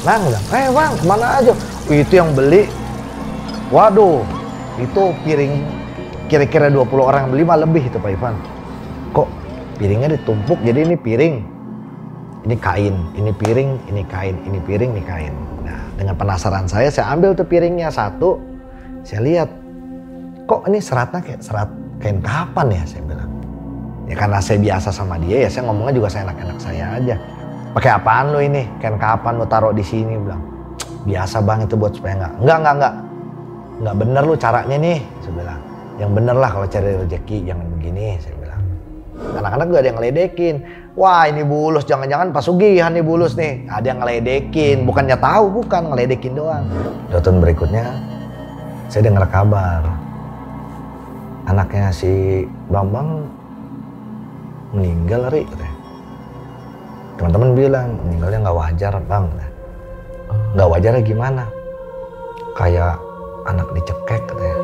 Bang, bang, kemana aja? Itu yang beli, waduh, itu piring kira-kira 20 orang yang beli mah lebih itu Pak Ivan. Kok piringnya ditumpuk, jadi ini piring, ini kain, ini piring, ini kain, ini piring, ini kain. Nah, dengan penasaran saya ambil tuh piringnya satu, saya lihat, kok ini seratnya kayak serat kain kapan ya, saya bilang. Ya karena saya biasa sama dia, ya saya ngomongnya juga saya enak-enak saya aja. Pakai apaan lo ini? Kain kapan lo taruh di sini? Bilang, biasa bang itu buat supaya nggak bener lo caranya nih, saya bilang. Yang bener lah kalau cari rezeki, jangan begini, saya bilang. Anak-anak juga ada yang ngeledekin. Wah ini Bulus, jangan-jangan pasugihan nih Bulus nih. Ada yang ngeledekin, bukannya tahu, bukan ngeledekin doang. 2 tahun berikutnya, saya dengar kabar. Anaknya si Bambang meninggal, Ri, katanya. Teman-teman bilang, meninggalnya nggak wajar, Bang. Nggak wajarnya gimana? Kayak anak dicekek, katanya.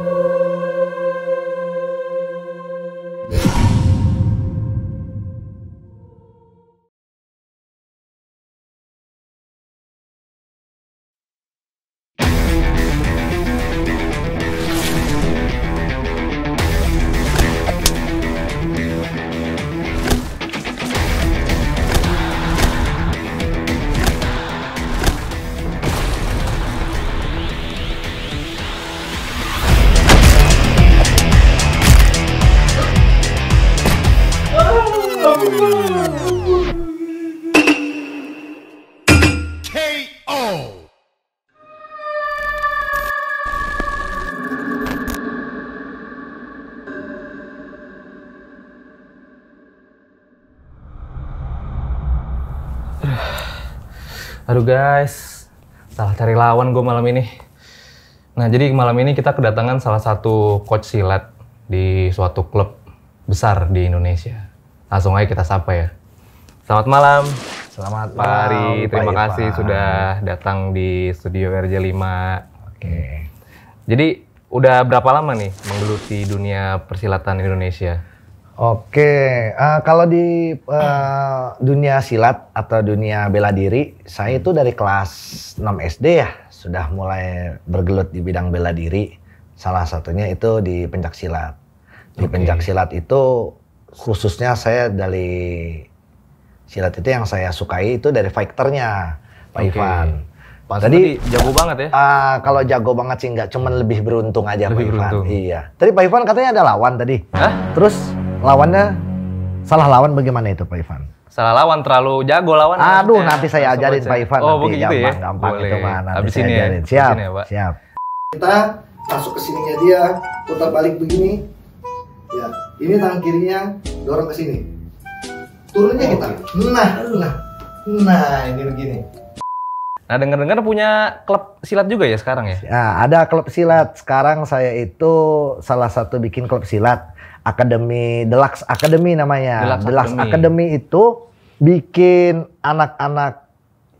Aduh guys, salah cari lawan gue malam ini. Nah jadi malam ini kita kedatangan salah satu coach silat di suatu klub besar di Indonesia. Langsung aja kita sapa ya. Selamat malam. Selamat Pak Ari, terima kasih Pak. sudah datang di studio RJ5. Oke. Jadi udah berapa lama nih menggeluti dunia persilatan Indonesia? Oke, kalau di dunia silat atau dunia bela diri, saya itu dari kelas 6 SD ya sudah mulai bergelut di bidang bela diri. Salah satunya itu di pencaksilat. Di pencaksilat itu khususnya saya dari silat itu yang saya sukai itu dari fighternya, Pak Ivan. Tadi jago banget ya? Kalau jago banget sih nggak, cuman lebih beruntung aja Pak Ivan. Beruntung. Iya. Tadi Pak Ivan katanya ada lawan tadi. Hah? Terus lawannya salah lawan bagaimana itu Pak Ivan? Salah lawan, terlalu jago lawan. Aduh, nanti saya ajarin Pak Ivan. Oh nanti begitu ya? gampang itu mah. Nanti Abis saya ini ajarin. ya? Siap, Abis ini ya, Pak? siap. Kita masuk ke sininya dia, putar balik begini. Ya, ini tangan kirinya dorong ke sini. Turunnya kita. Nah, ini begini. Nah, dengar-dengar punya klub silat juga ya sekarang ya? Ya, ada klub silat. Sekarang saya itu salah satu bikin klub silat. Akademi Deluxe Academy namanya. Deluxe Academy itu bikin anak-anak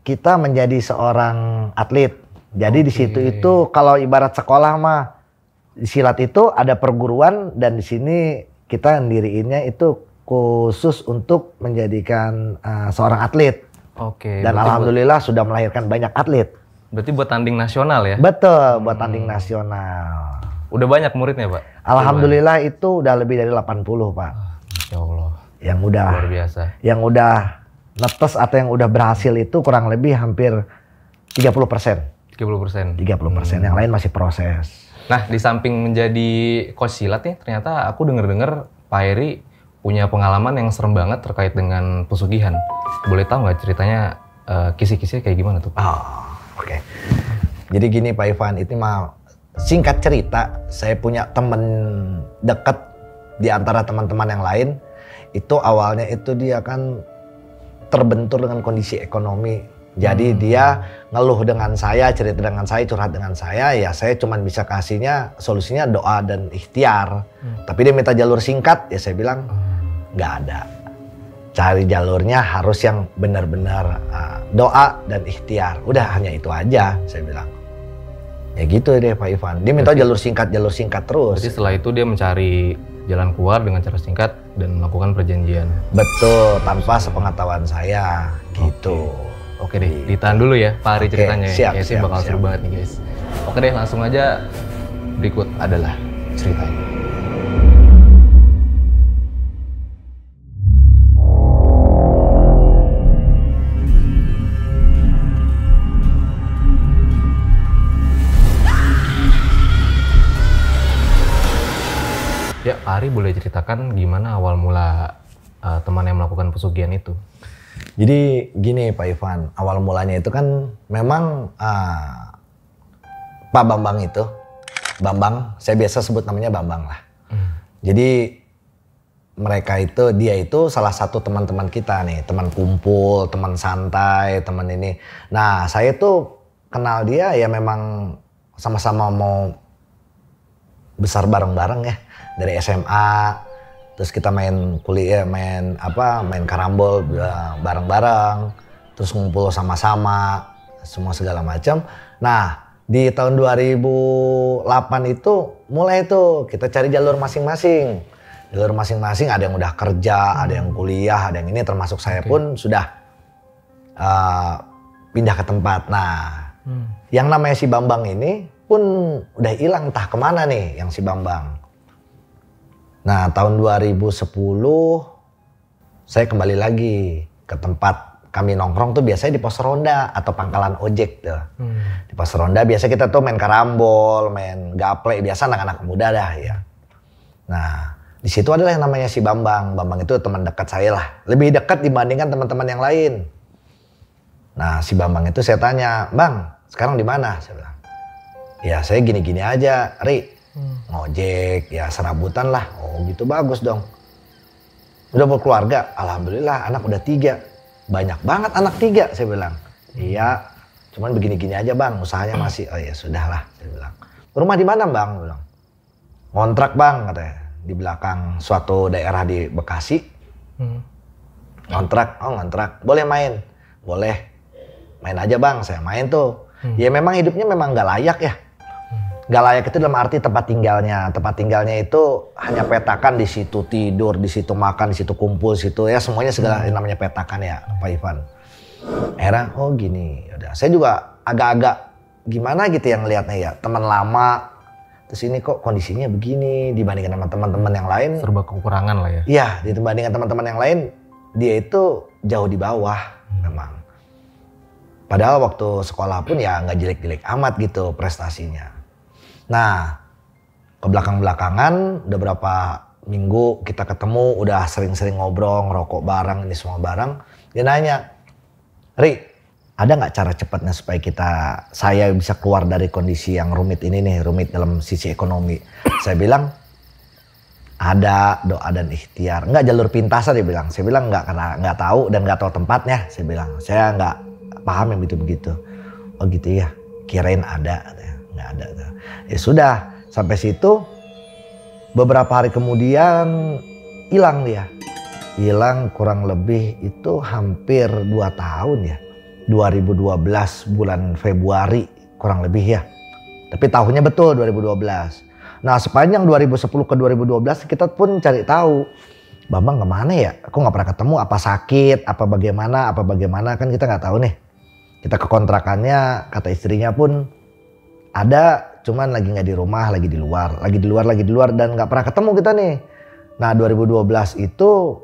kita menjadi seorang atlet. Jadi di situ itu kalau ibarat sekolah mah di silat itu ada perguruan, dan di sini kita ndiriinnya itu khusus untuk menjadikan seorang atlet. Dan alhamdulillah sudah melahirkan banyak atlet. Berarti buat tanding nasional ya? Betul, buat tanding nasional. Udah banyak muridnya, Pak? Alhamdulillah itu udah lebih dari 80, Pak. Masya Allah. Yang udah luar biasa. Yang udah netes atau yang udah berhasil itu kurang lebih hampir 30%. 30%. Yang lain masih proses. Nah, di samping menjadi coach silat nih, ternyata aku denger-dengar Pak Eri punya pengalaman yang serem banget terkait dengan pesugihan. Boleh tahu nggak ceritanya, kisi-kisinya kayak gimana tuh? Oke. Jadi gini Pak Ivan, itu mah singkat cerita, saya punya temen deket di antara teman-teman yang lain. Itu awalnya itu dia kan terbentur dengan kondisi ekonomi. Jadi dia ngeluh dengan saya, cerita dengan saya, curhat dengan saya, ya saya cuma bisa kasihnya solusinya doa dan ikhtiar. Tapi dia minta jalur singkat, ya saya bilang nggak ada. Cari jalurnya harus yang benar-benar doa dan ikhtiar. Udah hanya itu aja, saya bilang. Ya gitu deh Pak Ivan. Dia minta jalur singkat terus. Jadi setelah itu dia mencari jalan keluar dengan cara singkat dan melakukan perjanjian. Betul, tanpa sepengetahuan saya, gitu. Oke deh, ditahan dulu ya Pak Ari ceritanya. Siap, ya sih siap, bakal siap. seru banget nih guys. Oke deh, langsung aja berikut adalah ceritanya. Ya, Pak Ari boleh ceritakan gimana awal mula teman yang melakukan pesugihan itu? Jadi gini Pak Ivan, awal mulanya itu kan memang Pak Bambang itu, Bambang, saya biasa sebut namanya Bambang lah. Jadi dia itu salah satu teman-teman kita nih, teman kumpul, teman santai, teman ini. Nah saya tuh kenal dia ya memang sama-sama mau besar bareng-bareng ya, dari SMA. Terus kita main kuliah, main karambol bareng-bareng, terus ngumpul sama-sama, semua segala macam. Nah, di tahun 2008 itu mulai tuh kita cari jalur masing-masing. Jalur masing-masing, ada yang udah kerja, ada yang kuliah, ada yang ini, termasuk saya pun sudah pindah ke tempat. Nah, yang namanya si Bambang ini pun udah hilang, entah kemana nih yang si Bambang. Nah, tahun 2010 saya kembali lagi ke tempat kami nongkrong tuh biasanya di pos ronda atau pangkalan ojek tuh. Di pos ronda biasa kita tuh main karambol, main gaple, biasa anak-anak muda dah ya. Nah, di situ adalah yang namanya si Bambang. Bambang itu teman dekat saya lah, lebih dekat dibandingkan teman-teman yang lain. Nah, si Bambang itu saya tanya, "Bang, sekarang di mana?" Saya bilang. "Ya, saya gini-gini aja, Ri. Ngojek, ya serabutan lah." "Oh gitu, bagus dong. Udah berkeluarga?" "Alhamdulillah, anak udah 3. "Banyak banget anak 3, saya bilang. "Iya, cuman begini-gini aja Bang, usahanya masih." "Oh ya sudahlah," saya bilang. "Rumah di mana Bang?" Saya bilang. "Ngontrak Bang," katanya, "di belakang suatu daerah di Bekasi." "Ngontrak?" "Oh ngontrak, boleh main?" "Boleh, main aja Bang." Saya main tuh. Ya memang hidupnya memang gak layak ya. Gak layak itu dalam arti tempat tinggalnya. Tempat tinggalnya itu hanya petakan, di situ tidur, di situ makan, di situ kumpul, di situ ya semuanya segala namanya petakan ya, Pak Ivan. Akhirnya oh gini, yaudah. Saya juga agak-agak gimana gitu yang ngelihatnya ya, teman lama. Terus ini kok kondisinya begini dibandingkan sama teman-teman yang lain. Serba kekurangan lah ya. Iya, dibandingkan teman-teman yang lain, dia itu jauh di bawah memang. Padahal waktu sekolah pun ya nggak jelek-jelek amat gitu prestasinya. Nah, ke belakang-belakangan udah berapa minggu kita ketemu, udah sering-sering ngobrol, ngerokok bareng, ini semua bareng. Dia nanya, "Ri, ada nggak cara cepatnya supaya saya bisa keluar dari kondisi yang rumit ini nih, rumit dalam sisi ekonomi?" Saya bilang, "Ada doa dan ikhtiar." "Nggak jalur pintasan," dia bilang. Saya bilang nggak, karena nggak tahu dan nggak tahu tempatnya. Saya bilang, saya nggak paham yang begitu-begitu. "Oh gitu ya, kirain ada." Nggak ada. Ya sudah, sampai situ beberapa hari kemudian hilang dia. Hilang kurang lebih itu hampir 2 tahun ya. 2012 bulan Februari kurang lebih ya. Tapi tahunnya betul 2012. Nah sepanjang 2010 ke 2012 kita pun cari tahu, Bambang kemana ya? Aku nggak pernah ketemu, apa sakit, apa bagaimana kan kita nggak tahu nih. Kita ke kontrakannya, kata istrinya pun ada, cuman lagi nggak di rumah, lagi di luar dan nggak pernah ketemu kita nih. Nah 2012 itu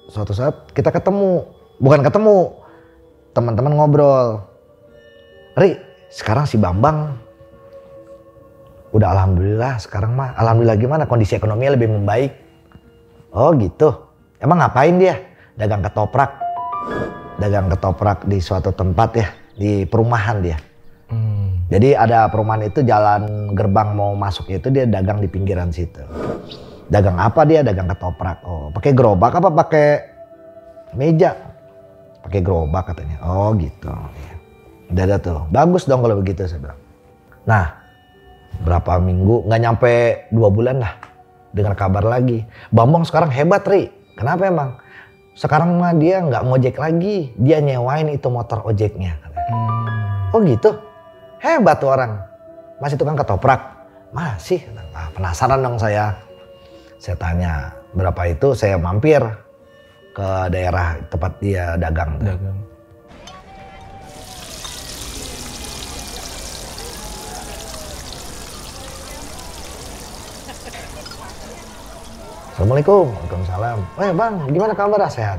suatu saat kita bukan ketemu, teman-teman ngobrol. "Ri, sekarang si Bambang udah alhamdulillah sekarang mah, alhamdulillah gimana, kondisi ekonominya lebih membaik." "Oh gitu, emang ngapain dia?" Dagang ketoprak di suatu tempat ya, di perumahan dia. Jadi ada perumahan itu, jalan gerbang mau masuk itu dia dagang di pinggiran situ. Dagang apa dia? Dagang ketoprak. "Oh, pakai gerobak apa pakai meja?" "Pakai gerobak," katanya. "Oh gitu. Udah ada tuh. Bagus dong kalau begitu," saya bilang. Nah, berapa minggu, nggak nyampe 2 bulan lah, dengar kabar lagi, "Bambang sekarang hebat, Ri." "Kenapa emang?" "Sekarang mah dia nggak ngojek lagi, dia nyewain itu motor ojeknya," katanya. "Oh gitu? Hebat tuh orang. Masih tukang ketoprak?" "Masih." Nah, penasaran dong saya. Saya tanya berapa itu, saya mampir ke daerah tempat dia dagang. Assalamualaikum. Waalaikumsalam. Bang, gimana kabar? Sehat.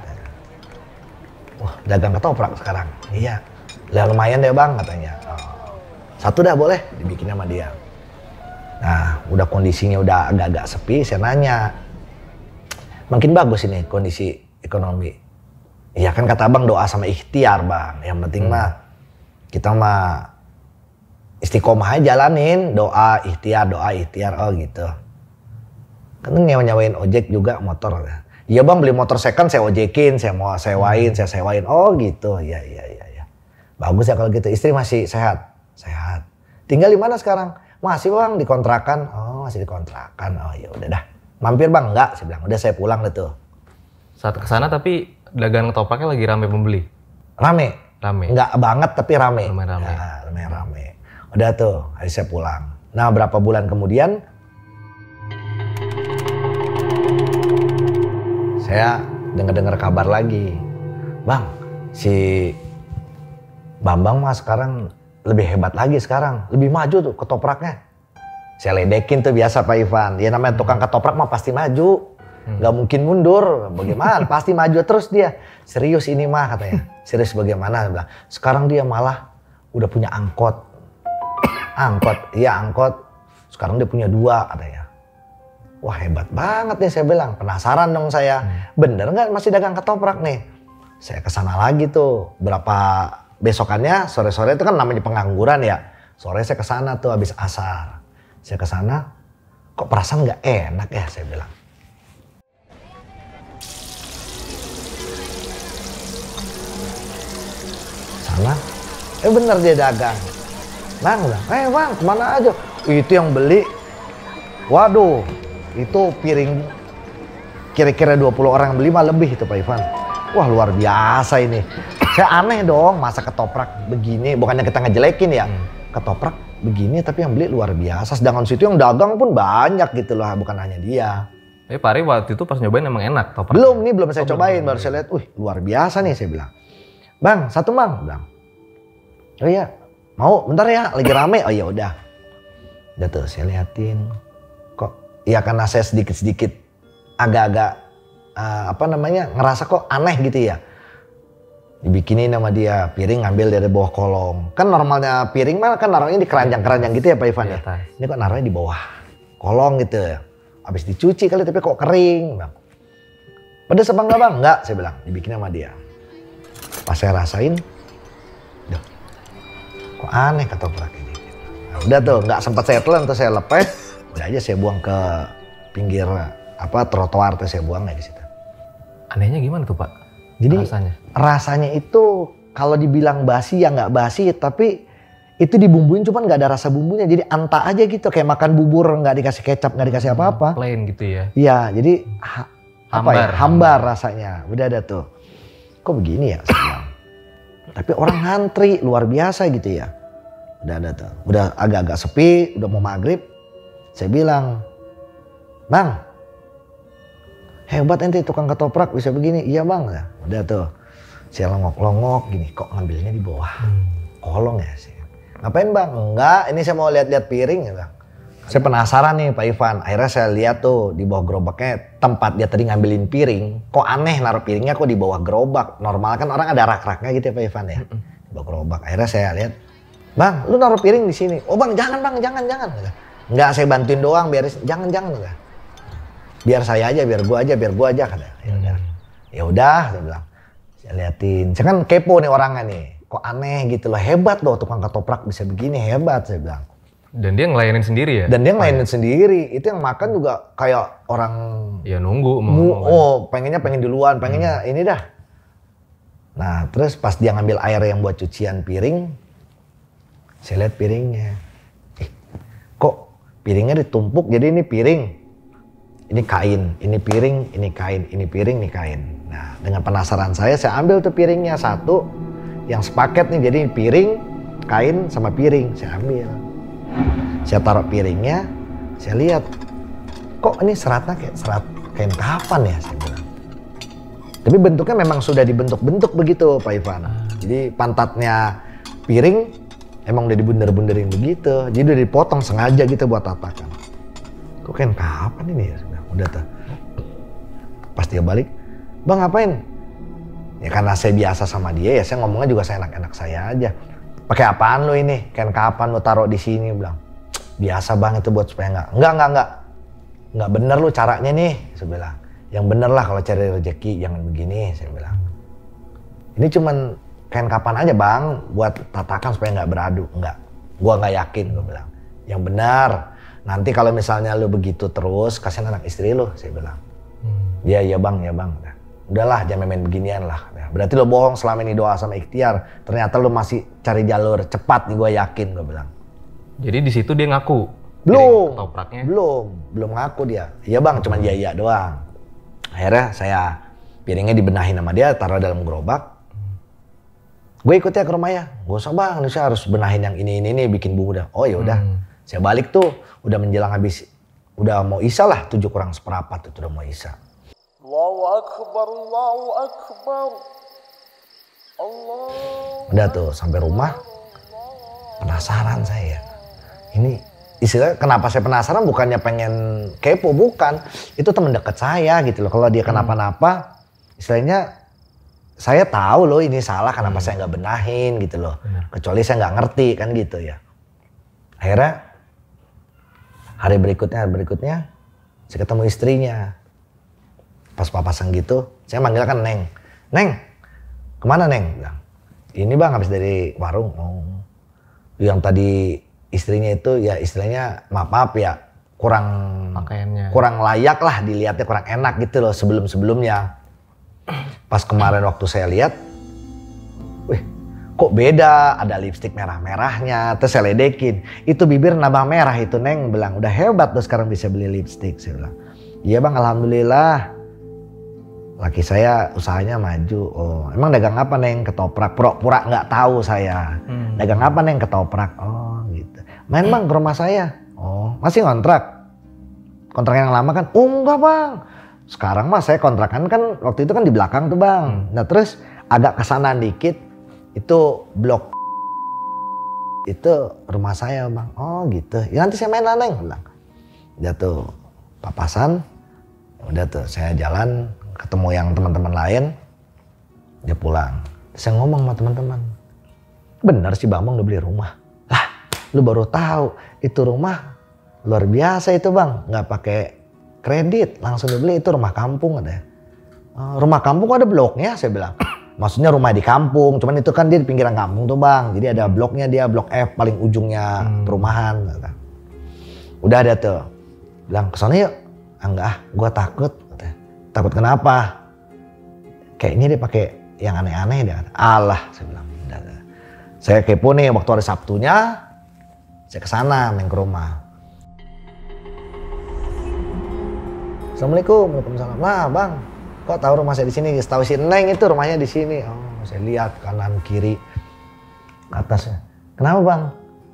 Wah, dagang ketoprak sekarang. Iya. Lah lumayan deh bang katanya. Satu dah boleh dibikin sama dia. Nah, udah kondisinya udah agak-agak sepi, saya nanya. Makin bagus ini kondisi ekonomi. Iya kan kata abang doa sama ikhtiar bang. Yang penting mah kita mah istiqomah aja jalanin. Doa ikhtiar, oh gitu. Kan nyawain ojek juga motor. Iya bang beli motor second saya ojekin, saya mau sewain, saya sewain. Oh gitu, iya. Bagus ya kalau gitu. Istri masih sehat? Sehat. Tinggal di mana sekarang? Masih bang di kontrakan. Oh masih di kontrakan. Oh ya udah dah. Mampir bang? Enggak, saya bilang. Udah saya pulang deh tuh. Saat kesana tapi dagangan ketopraknya lagi rame pembeli? Rame. Enggak banget tapi rame. Lumayan rame. Nah, lumayan rame. Udah tuh, hari saya pulang. Nah berapa bulan kemudian saya dengar kabar lagi. Bang, si Bambang mah sekarang lebih hebat lagi sekarang. Lebih maju tuh ketopraknya. Saya ledekin tuh biasa Pak Ivan. Ya namanya tukang ketoprak mah pasti maju. Nggak mungkin mundur. Bagaimana? Pasti maju terus dia. Serius ini mah katanya. Serius bagaimana? Dia bilang, sekarang dia malah udah punya angkot. Angkot? Iya angkot. Sekarang dia punya 2 katanya. Wah hebat banget nih saya bilang. Penasaran dong saya. Bener nggak masih dagang ketoprak nih? Saya kesana lagi tuh. Besokannya sore-sore itu kan namanya pengangguran ya. Sore saya kesana tuh habis asar. Saya kesana, kok perasaan nggak enak ya saya bilang. Sana, bener dia dagang. Bang, bang kemana aja? Itu yang beli. Waduh, itu piring kira-kira 20 orang yang beli mah lebih itu Pak Ivan. Wah luar biasa ini. Saya aneh dong masa ketoprak begini. Bukannya kita ngejelekin ya. Ketoprak begini tapi yang beli luar biasa. Sedangkan situ yang dagang pun banyak gitu loh. Bukan hanya dia. Pak Ari waktu itu pas nyobain emang enak ketoprak? Belum saya cobain. Baru saya lihat, luar biasa nih saya bilang. Bang, satu bang. Bilang. Oh iya, mau bentar ya lagi rame. Oh ya udah. Udah tuh saya liatin. Kok ya karena saya sedikit-sedikit agak-agak ngerasa kok aneh gitu ya. Dibikinin sama dia, piring ngambil dari bawah kolong. Kan normalnya piring mah kan naruhnya di keranjang-keranjang gitu ya Pak Ivan ya. Ini kok naruhnya di bawah kolong gitu ya. Habis dicuci kali tapi kok kering. Bang. Pedes apa enggak bang? Enggak, saya bilang. Dibikin sama dia. Pas saya rasain, duh, kok aneh ketoprak ini. Nah, udah tuh, nggak sempat saya telan tuh saya lepas. Udah aja saya buang ke pinggir trotoar tuh saya buang aja di situ. Anehnya gimana tuh Pak? Jadi rasanya itu kalau dibilang basi ya nggak basi, tapi itu dibumbuin cuman nggak ada rasa bumbunya. Jadi anta aja gitu kayak makan bubur nggak dikasih kecap nggak dikasih apa-apa. Plain gitu ya? Iya jadi hambar rasanya. Udah ada tuh. Kok begini ya? Tapi orang ngantri luar biasa gitu ya. Udah ada tuh. Udah agak-agak sepi, udah mau maghrib. Saya bilang, bang. Hebat ente tukang ketoprak bisa begini. Iya bang. Udah tuh. Saya longok-longok gini. Kok ngambilnya di bawah kolong ya sih. Ngapain bang? Enggak. Ini saya mau lihat-lihat piring ya bang. Saya penasaran nih Pak Ivan. Akhirnya saya lihat tuh di bawah gerobaknya tempat dia tadi ngambilin piring. Kok aneh naruh piringnya kok di bawah gerobak. Normal kan orang ada rak-raknya gitu ya Pak Ivan ya. Di bawah gerobak. Akhirnya saya lihat. Bang lu naruh piring di sini. Oh bang jangan bang jangan. Enggak saya bantuin doang biar jangan. Biar saya aja, biar gua aja katanya. Ya udah, saya bilang. Saya liatin. Saya kan kepo nih orangnya nih. Kok aneh gitu loh. Hebat loh tukang ketoprak bisa begini, hebat saya bilang. Dan dia ngelayanin sendiri ya? Dan dia ngelayanin sendiri. Itu yang makan juga kayak orang ya nunggu pengennya pengen duluan, pengennya ini dah. Nah, terus pas dia ngambil air yang buat cucian piring, saya lihat piringnya. Kok piringnya ditumpuk jadi ini piring. Ini kain, ini piring, ini kain, ini piring, ini kain. Nah, dengan penasaran saya ambil tuh piringnya satu, yang sepaket nih, jadi piring, kain, sama piring, saya ambil. Saya taruh piringnya, saya lihat, kok ini seratnya kayak serat kain kapan ya, saya bilang. Tapi bentuknya memang sudah dibentuk-bentuk begitu, Pak Ivan. Jadi pantatnya piring, emang udah dibunder-bunderin begitu, jadi udah dipotong sengaja gitu buat tatakan. Kok kain kapan ini ya? Udah tuh. Pas dia balik, bang ngapain? Ya karena saya biasa sama dia ya saya ngomongnya juga saya enak-enak saya aja. Pakai apaan lo ini? Kain kapan lo taruh di sini? Bilang, biasa bang itu buat supaya nggak bener lo caranya nih. Saya bilang, yang bener lah kalau cari rezeki jangan begini. Saya bilang, ini cuman kain kapan aja bang buat tatakan supaya nggak beradu. Nggak, gua nggak yakin. Gua bilang, yang benar. Nanti kalau misalnya lo begitu terus kasihan anak istri lo. Saya bilang, iya bang, ya bang. Udahlah jangan main beginian lah. Berarti lo bohong selama ini doa sama ikhtiar. Ternyata lo masih cari jalur cepat nih gue yakin gue bilang. Jadi di situ dia ngaku? Belum ngaku dia. Iya bang cuma iya doang. Akhirnya saya piringnya dibenahin sama dia taruh dalam gerobak. Gue ikut ya ke rumahnya. Gak usah bang, ini saya harus benahin yang ini bikin bumbu dah. Oh ya udah. Saya balik tuh udah menjelang habis. Udah mau isya lah 7 kurang seperempat itu udah mau isya. Allahu Akbar, Allahu Akbar. Allah. Udah tuh sampai rumah penasaran saya. Ini istilah kenapa saya penasaran bukannya pengen kepo, bukan. Itu teman dekat saya gitu loh. Kalau dia kenapa-napa istilahnya saya tahu loh ini salah kenapa saya nggak benahin gitu loh. Kecuali saya nggak ngerti kan gitu ya. Akhirnya hari berikutnya saya ketemu istrinya. Pas papasan gitu, saya manggil kan Neng. Neng, kemana Neng? Bilang, ini bang habis dari warung. Oh. Yang tadi istrinya itu ya istilahnya maaf ya kurang pakaiannya kurang layak lah dilihatnya, kurang enak gitu loh sebelumnya. Pas kemarin waktu saya lihat, wih kok beda, ada lipstik merah-merahnya. Terus saya ledekin, itu bibir nambah merah itu Neng. Bilang udah hebat tuh sekarang bisa beli lipstik. Saya bilang, iya bang alhamdulillah. Laki saya usahanya maju. Oh, emang dagang apa Neng? Ketoprak. Pura-pura nggak tahu saya. Dagang apa Neng? Ketoprak. Oh, gitu. Main bang ke rumah saya. Oh, masih ngontrak? Kontrak yang lama kan? Oh, enggak bang. Sekarang mah saya kontrakan kan waktu itu kan di belakang tuh bang. Nah terus agak kesana dikit itu blok itu rumah saya bang. Oh gitu. Ya nanti saya main lah Neng. Bilang. Udah tuh papasan. Udah tuh saya jalan. Ketemu yang teman-teman lain, dia pulang. Saya ngomong sama teman-teman, bener sih Bang udah beli rumah. Lah, lu baru tahu itu rumah luar biasa itu Bang, nggak pakai kredit, langsung dibeli itu rumah kampung ada. Rumah kampung ada bloknya, saya bilang. Maksudnya rumah di kampung, cuman itu kan dia di pinggiran kampung tuh Bang. Jadi ada bloknya dia, blok F paling ujungnya perumahan. Udah ada tuh, bilang kesana yuk. Enggak, gua takut. Takut kenapa? Kayaknya dia pakai yang aneh-aneh deh. Alah, saya bilang. Saya kepo nih waktu hari Sabtunya, saya kesana main ke rumah. Assalamualaikum, waalaikumsalam. Nah bang, kok tahu rumah saya di sini? Tahu si Neng itu rumahnya di sini. Oh, saya lihat kanan kiri atasnya. Kenapa bang?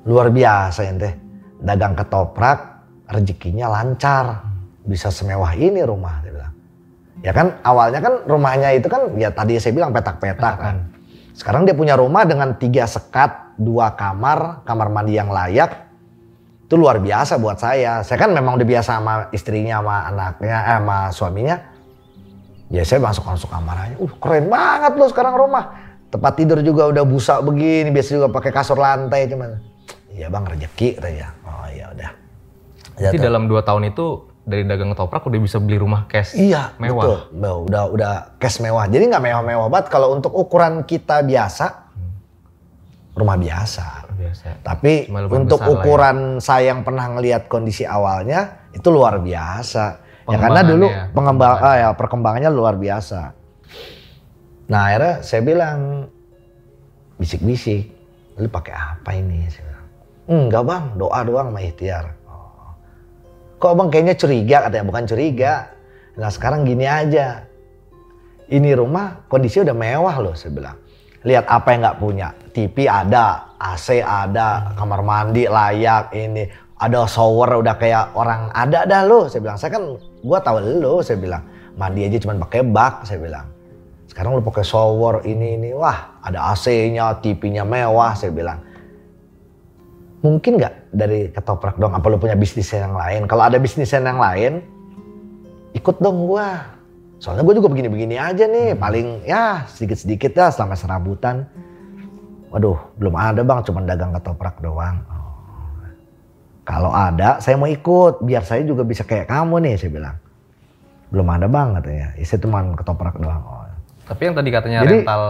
Luar biasa ente. Dagang ketoprak, rezekinya lancar, bisa semewah ini rumah. Dia bilang. Ya kan awalnya kan rumahnya itu kan ya tadi saya bilang petak-petak kan. Sekarang dia punya rumah dengan 3 sekat, 2 kamar, kamar mandi yang layak. Itu luar biasa buat saya. Saya kan memang udah biasa sama istrinya, sama anaknya, sama suaminya. Ya saya masuk kamar aja. Keren banget loh sekarang rumah. Tempat tidur juga udah busa begini, biasa juga pakai kasur lantai cuman. Iya bang rezeki katanya. Oh iya udah. Jadi dalam 2 tahun itu dari dagang ketoprak udah bisa beli rumah cash mewah. Betul. Udah cash mewah. Jadi nggak mewah-mewah banget kalau untuk ukuran kita biasa. Rumah biasa. Tapi untuk ukuran ya. Saya yang pernah ngelihat kondisi awalnya itu luar biasa. Ya karena dulu perkembangannya luar biasa. Nah akhirnya saya bilang bisik-bisik, lu pakai apa ini? Saya bilang, enggak bang, doa doang sama ikhtiar. Kok bang kayaknya curiga, katanya bukan curiga. Nah sekarang gini aja, ini rumah kondisi udah mewah loh saya bilang. Lihat apa yang nggak punya, TV ada, AC ada, kamar mandi layak ini, ada shower udah kayak orang ada dah lo. Saya bilang, saya kan gua tahu lo, saya bilang mandi aja cuma pakai bak, saya bilang. Sekarang lo pakai shower ini, wah ada AC-nya, TV-nya mewah, saya bilang. Mungkin nggak dari ketoprak dong? Apa lu punya bisnis yang lain? Kalau ada bisnis yang lain, ikut dong gua. Soalnya gue juga begini-begini aja nih, paling ya sedikit-sedikit ya selama serabutan. Waduh, belum ada bang, cuma dagang ketoprak doang. Kalau ada, saya mau ikut, biar saya juga bisa kayak kamu nih, saya bilang. Belum ada bang katanya, saya cuma ketoprak doang. Oh. Tapi yang tadi katanya Jadi, rental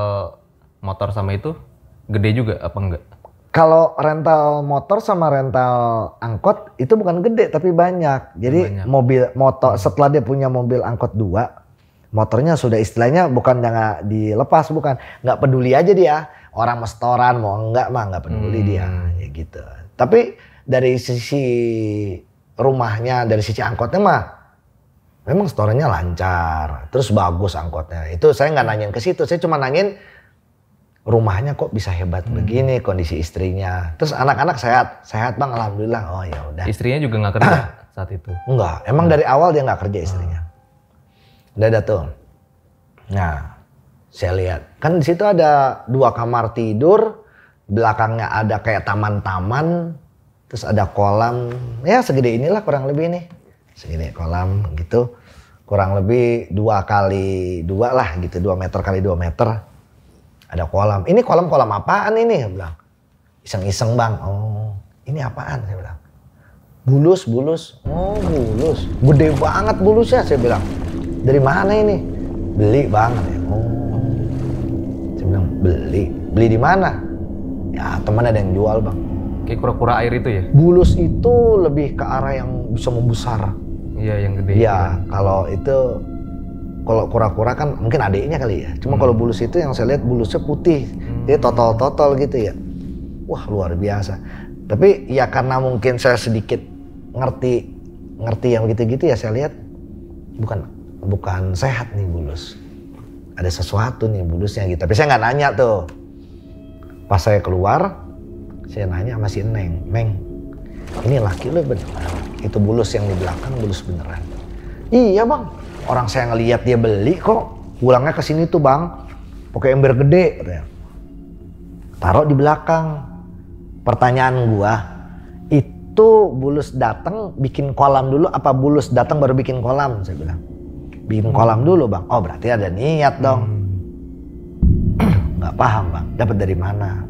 motor sama itu gede juga apa enggak? Kalau rental motor sama rental angkot itu bukan gede tapi banyak. Jadi motor setelah dia punya mobil angkot 2, motornya sudah istilahnya bukan nggak dilepas, bukan nggak peduli aja dia. Orang mau setoran mau enggak mah nggak peduli dia, ya gitu. Tapi dari sisi rumahnya, dari sisi angkotnya mah memang setorannya lancar, terus bagus angkotnya. Itu saya nggak nanyain ke situ, saya cuma nanyain rumahnya kok bisa hebat begini, kondisi istrinya. Terus anak-anak sehat bang, alhamdulillah. Oh ya udah. Istrinya juga nggak kerja saat itu? Enggak, emang dari awal dia nggak kerja istrinya. Udah ada tuh. Nah, saya lihat kan di situ ada 2 kamar tidur, belakangnya ada kayak taman-taman, terus ada kolam, ya segede inilah kurang lebih nih, segini kolam gitu, kurang lebih 2 kali 2 lah gitu, 2 meter kali 2 meter. Ada kolam. Ini kolam apaan ini? Saya bilang. Iseng-iseng bang. Oh, ini apaan? Saya bilang. Bulus. Oh, bulus. Gede banget bulusnya. Saya bilang. Dari mana ini? Beli bang. Oh. Saya bilang beli. Beli di mana? Ya teman ada yang jual bang. Kayak kura-kura air itu ya? Bulus itu lebih ke arah yang bisa membesar. Iya yang gede. Iya. Kalau itu. Kalau kura-kura kan mungkin adiknya kali ya. Cuma kalau bulus itu yang saya lihat bulusnya putih. Dia totol-totol gitu ya. Wah luar biasa. Tapi ya karena mungkin saya sedikit ngerti yang gitu-gitu ya saya lihat bukan sehat nih bulus. Ada sesuatu nih bulusnya gitu. Tapi saya nggak nanya tuh. Pas saya keluar, saya nanya sama si Neng. Neng, ini laki lu beneran? Itu bulus yang di belakang bulus beneran? Iya bang. Orang saya ngelihat dia beli kok, pulangnya ke sini tuh bang, pakai ember gede, katanya. Taruh di belakang. Pertanyaan gua, itu bulus datang bikin kolam dulu, apa bulus datang baru bikin kolam? Saya bilang, bikin kolam dulu bang. Oh berarti ada niat dong. Nggak paham bang, dapat dari mana?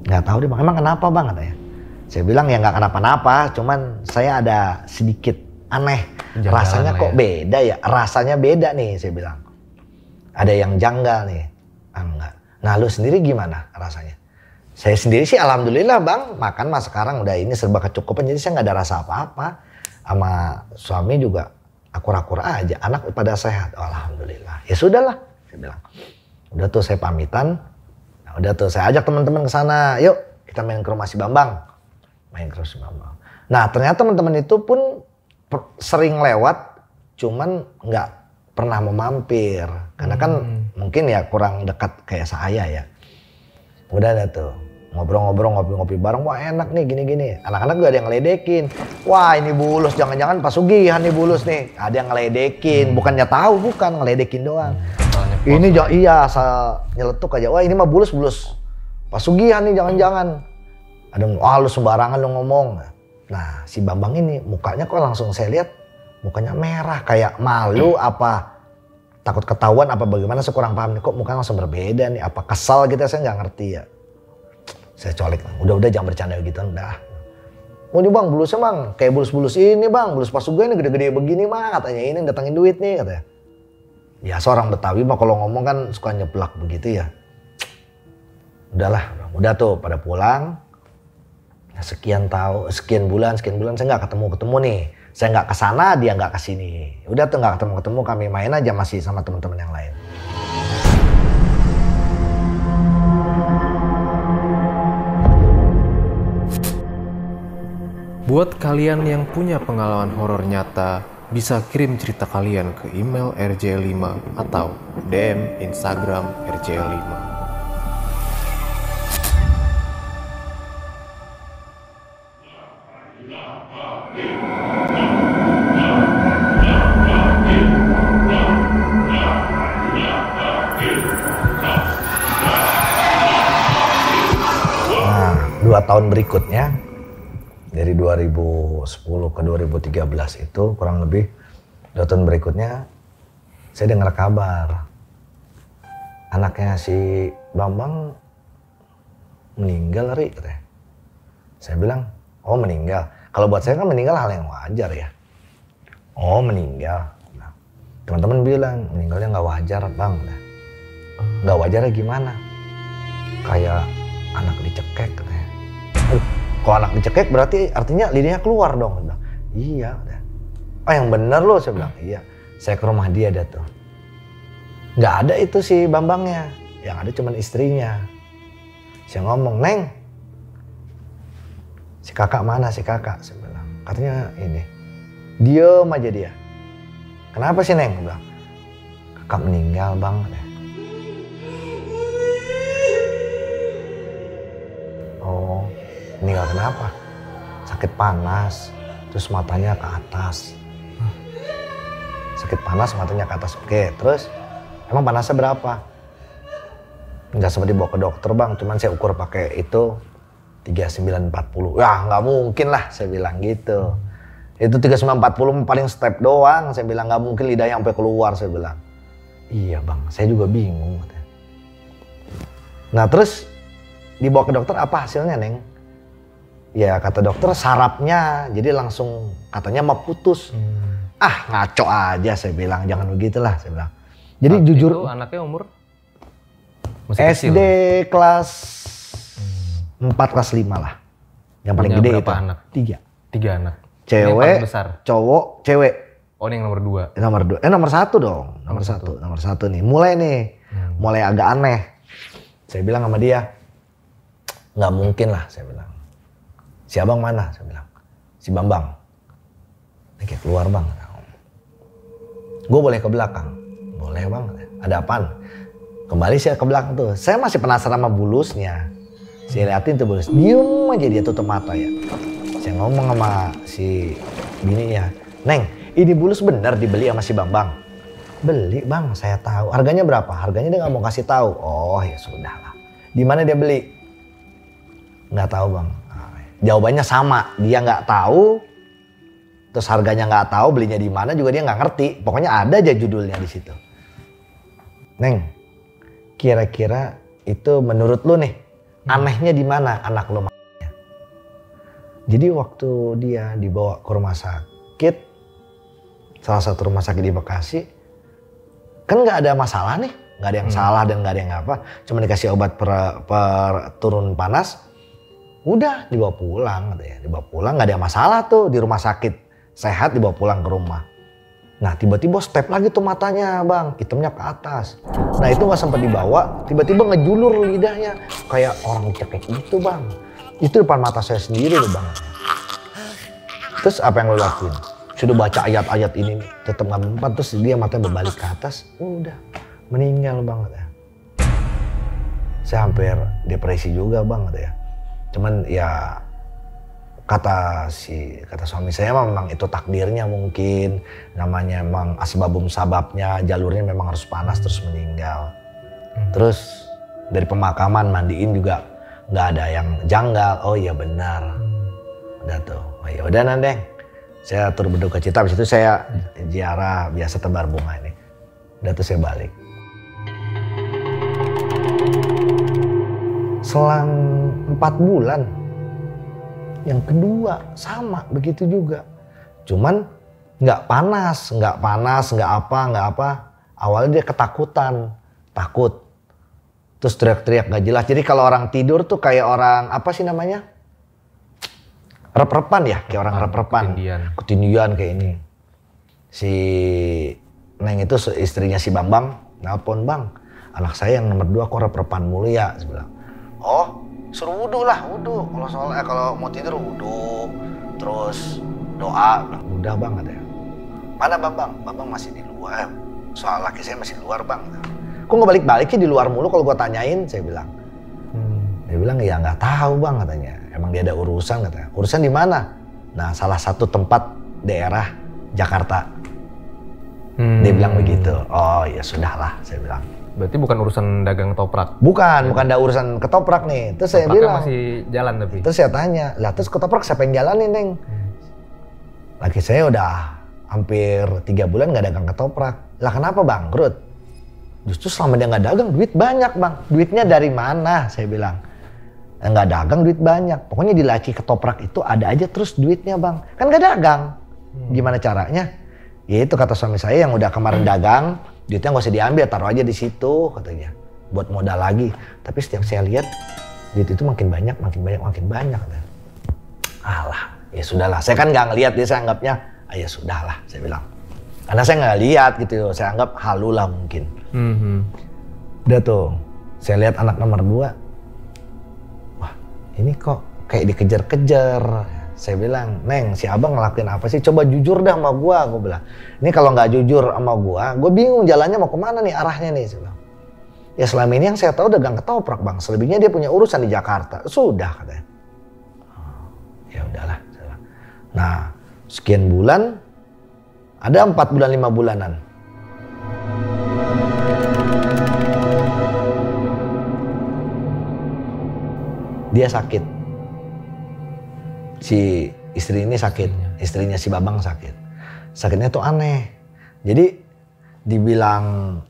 Nggak tahu deh bang. Emang kenapa bang katanya? Saya bilang ya nggak kenapa-napa, cuman saya ada sedikit aneh. Rasanya kok beda ya, rasanya beda nih saya bilang. Ada yang janggal nih. Enggak. Nah lu sendiri gimana rasanya? Saya sendiri sih alhamdulillah bang, makan mah sekarang udah ini serba kecukupan, jadi saya nggak ada rasa apa-apa. Sama suami juga akur-akur aja, anak pada sehat, oh, alhamdulillah. Ya sudahlah, saya bilang. Udah tuh saya pamitan, nah, udah tuh saya ajak teman-teman ke sana, yuk kita main ke rumah si Bambang. Main ke rumah si Bambang. Nah ternyata teman-teman itu pun sering lewat, cuman nggak pernah mau mampir karena kan mungkin ya kurang dekat kayak saya ya. Udah ada tuh ngobrol-ngobrol, ngopi-ngopi bareng, wah enak nih gini-gini. Anak-anak gak ada yang ngeledekin. Wah ini bulus, jangan-jangan pasugihan nih bulus nih. Ada yang ngeledekin, bukannya tahu, bukan ngeledekin doang. Ini iya asal nyeletuk aja. Wah ini mah bulus pasugihan nih, jangan-jangan. Ada lu sembarangan lu ngomong. Nah si Bambang ini mukanya kok langsung saya lihat mukanya merah kayak malu apa takut ketahuan apa bagaimana, saya kurang paham nih kok mukanya langsung berbeda nih, apa kesal gitu saya nggak ngerti ya. Saya colek, udah jangan bercanda gitu udah. Mau nih bang bulusnya bang kayak bulus ini bang, bulus pasugihan ini gede-gede begini mah katanya, ini datangin duit nih katanya. Ya seorang Betawi mah kalau ngomong kan suka nyeplak begitu ya. Udahlah, udah tuh pada pulang. Sekian bulan saya nggak ketemu nih, saya nggak kesana dia nggak kesini, udah tuh nggak ketemu kami main aja masih sama teman-teman yang lain. Buat kalian yang punya pengalaman horor nyata, bisa kirim cerita kalian ke email rj5 atau DM Instagram rj5. Nah, 2 tahun berikutnya dari 2010 ke 2013 itu kurang lebih 2 tahun berikutnya saya dengar kabar anaknya si Bambang meninggal, Ri, katanya. Saya bilang, oh meninggal. Kalau buat saya kan meninggal hal yang wajar ya. Oh meninggal. Nah, teman-teman bilang meninggalnya nggak wajar, Bang. Nggak wajarnya gimana? Kayak anak dicekek, katanya. Kalau anak dicekek berarti artinya lidahnya keluar dong. Bilang, iya. Oh yang bener loh, saya bilang. Iya. Saya ke rumah dia dah tuh. Nggak ada itu si Bambangnya. Yang ada cuman istrinya. Saya ngomong, Neng. Si kakak mana si kakak? Saya bilang. Katanya ini. Diem aja dia. Kenapa sih Neng? Saya bilang. Kakak meninggal Bang. Oh, meninggal kenapa? Sakit panas, terus matanya ke atas. Sakit panas, matanya ke atas. Oke, terus emang panasnya berapa? Nggak sempat dibawa ke dokter Bang, cuman saya ukur pakai itu 3940. Ya nggak mungkin lah, saya bilang gitu. Itu 3940 paling step doang, saya bilang nggak mungkin lidahnya sampai keluar, saya bilang. Iya Bang, saya juga bingung. Nah terus dibawa ke dokter, apa hasilnya Neng? Ya kata dokter sarafnya, jadi langsung katanya mau putus. Ah ngaco aja, saya bilang, jangan begitulah, saya bilang. Jadi Saat jujur. itu anaknya umur? Masih SD kecil. kelas 4, kelas 5 lah. Yang paling Punya gede berapa itu. anak? 3. 3 anak. Ini yang Cewek, paling besar. cowok, cewek. Oh ini yang nomor 2. Nomor 1 dong. Nomor satu nih. Mulai nih. Mulai agak aneh. Saya bilang sama dia, nggak mungkin lah, saya bilang. Si abang mana? Saya bilang. Si Bambang. Oke, keluar Bang. Gue boleh ke belakang? Boleh Bang. Ada apaan? Kembali saya ke belakang tuh. Saya masih penasaran sama bulusnya. Saya liatin tuh bulus. Diem aja dia tutup mata ya. Saya ngomong sama si bininya. Neng, ini bulus bener dibeli sama si Bambang? Beli Bang, saya tahu. Harganya berapa? Harganya dia nggak mau kasih tahu. Oh ya sudah lah. Di mana dia beli? Nggak tahu Bang. Jawabannya sama. Dia nggak tahu. Terus harganya nggak tahu, belinya di mana juga dia nggak ngerti. Pokoknya ada aja judulnya di situ. Neng, kira-kira itu menurut lu nih, anehnya di mana anak lu? Jadi waktu dia dibawa ke rumah sakit, salah satu rumah sakit di Bekasi, kan nggak ada masalah nih, nggak ada yang salah dan nggak ada yang apa, cuma dikasih obat turun panas, udah dibawa pulang, dibawa pulang nggak ada masalah tuh di rumah sakit. Sehat dibawa pulang ke rumah. Nah tiba-tiba step lagi tuh matanya Bang, hitamnya ke atas. Nah itu nggak sempat dibawa, tiba-tiba ngejulur lidahnya kayak orang cekek gitu Bang. Itu depan mata saya sendiri loh Bang. Terus apa yang lo lakuin? Sudah baca ayat-ayat ini tetap nggak mempan, terus dia matanya berbalik ke atas, udah meninggal Bang. Saya hampir depresi juga Bang ya. Cuman ya kata suami saya memang itu takdirnya mungkin, namanya memang asbabum sababnya, jalurnya memang harus panas terus meninggal. Terus dari pemakaman mandiin juga nggak ada yang janggal. Oh iya benar. Udah tuh. Oh ya udah Nandeng. Saya turut berduka cita, habis itu saya ziarah biasa tebar bunga ini. Udah tuh saya balik. Selang 4 bulan. Yang kedua sama begitu juga. Cuman nggak panas, nggak apa. Awalnya dia ketakutan, takut. Terus teriak-teriak nggak jelas. Jadi kalau orang tidur tuh kayak orang apa sih namanya? Rep-repan ya, kayak orang rep-repan. Ketindian kayak ini. Si Neng itu istrinya si Bambang, nelpon Bang, anak saya yang nomor 2 kok rep-repan mulu ya. Saya bilang, oh suruh wudhu lah, wudhu. Kalau mau tidur wudhu, terus doa. Udah Bang katanya. Mana Bambang? Bambang masih di luar. Soal laki saya masih di luar Bang. Kok nggak balik-baliknya di luar mulu kalau gua tanyain? Saya bilang. Dia bilang ya nggak tahu Bang katanya. Emang dia ada urusan katanya. Urusan di mana? Nah salah satu tempat daerah Jakarta. Dia bilang begitu. Oh ya sudahlah, saya bilang. Berarti bukan urusan dagang ketoprak? Bukan ada urusan ketoprak nih. Terus saya bilang. Masih jalan tapi? Terus saya tanya, lah terus ketoprak siapa yang jalanin Neng? Laki saya udah hampir 3 bulan nggak dagang ketoprak. Lah kenapa bangkrut? Justru selama dia nggak dagang duit banyak bang. Duitnya dari mana? Saya bilang. Nggak dagang duit banyak. Pokoknya di laci ketoprak itu ada aja terus duitnya bang. Kan nggak dagang. Gimana caranya? Ya itu kata suami saya yang udah kemarin dagang. Duitnya nggak usah diambil, taruh aja di situ katanya. Buat modal lagi. Tapi setiap saya lihat duit itu makin banyak. Katanya. Alah, ya sudahlah. Saya kan nggak ngelihat dia, saya anggapnya, ya sudahlah saya bilang. Karena saya nggak lihat gitu, saya anggap halu lah mungkin. Udah tuh, saya lihat anak nomor 2. Wah, ini kok kayak dikejar-kejar. Saya bilang, Neng, si abang ngelakuin apa sih? Coba jujur dah sama gua bilang. Ini kalau nggak jujur sama gua bingung jalannya mau kemana nih arahnya nih. Saya bilang. Ya selama ini yang saya tahu dagang ketoprak bang, selebihnya dia punya urusan di Jakarta. Sudah katanya. Ya udahlah. Nah, sekian bulan. Ada 4 bulan 5 bulanan. Dia sakit. Si istri ini sakit. Istrinya si Babang sakit. Sakitnya tuh aneh. Jadi dibilang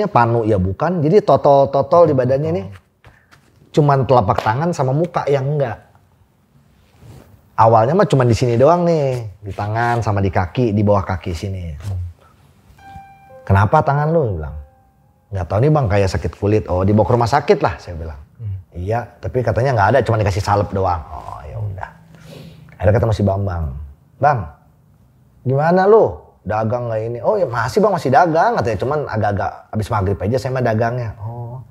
panu ya bukan. Jadi totol di badannya ini cuman telapak tangan sama muka yang enggak. Awalnya mah cuma di sini doang nih, di tangan sama di kaki, di bawah kaki sini. Kenapa tangan lu? Bilang. Nggak tahu nih bang, kayak sakit kulit. Oh, dibawa ke rumah sakit lah, saya bilang. Iya, tapi katanya nggak ada, cuma dikasih salep doang. Oh ya udah. Ada ketemu si Bambang. Bang, gimana lu? Dagang nggak ini? Oh ya masih bang, masih dagang. Katanya cuman agak-agak habis maghrib aja saya mah dagangnya. Oh,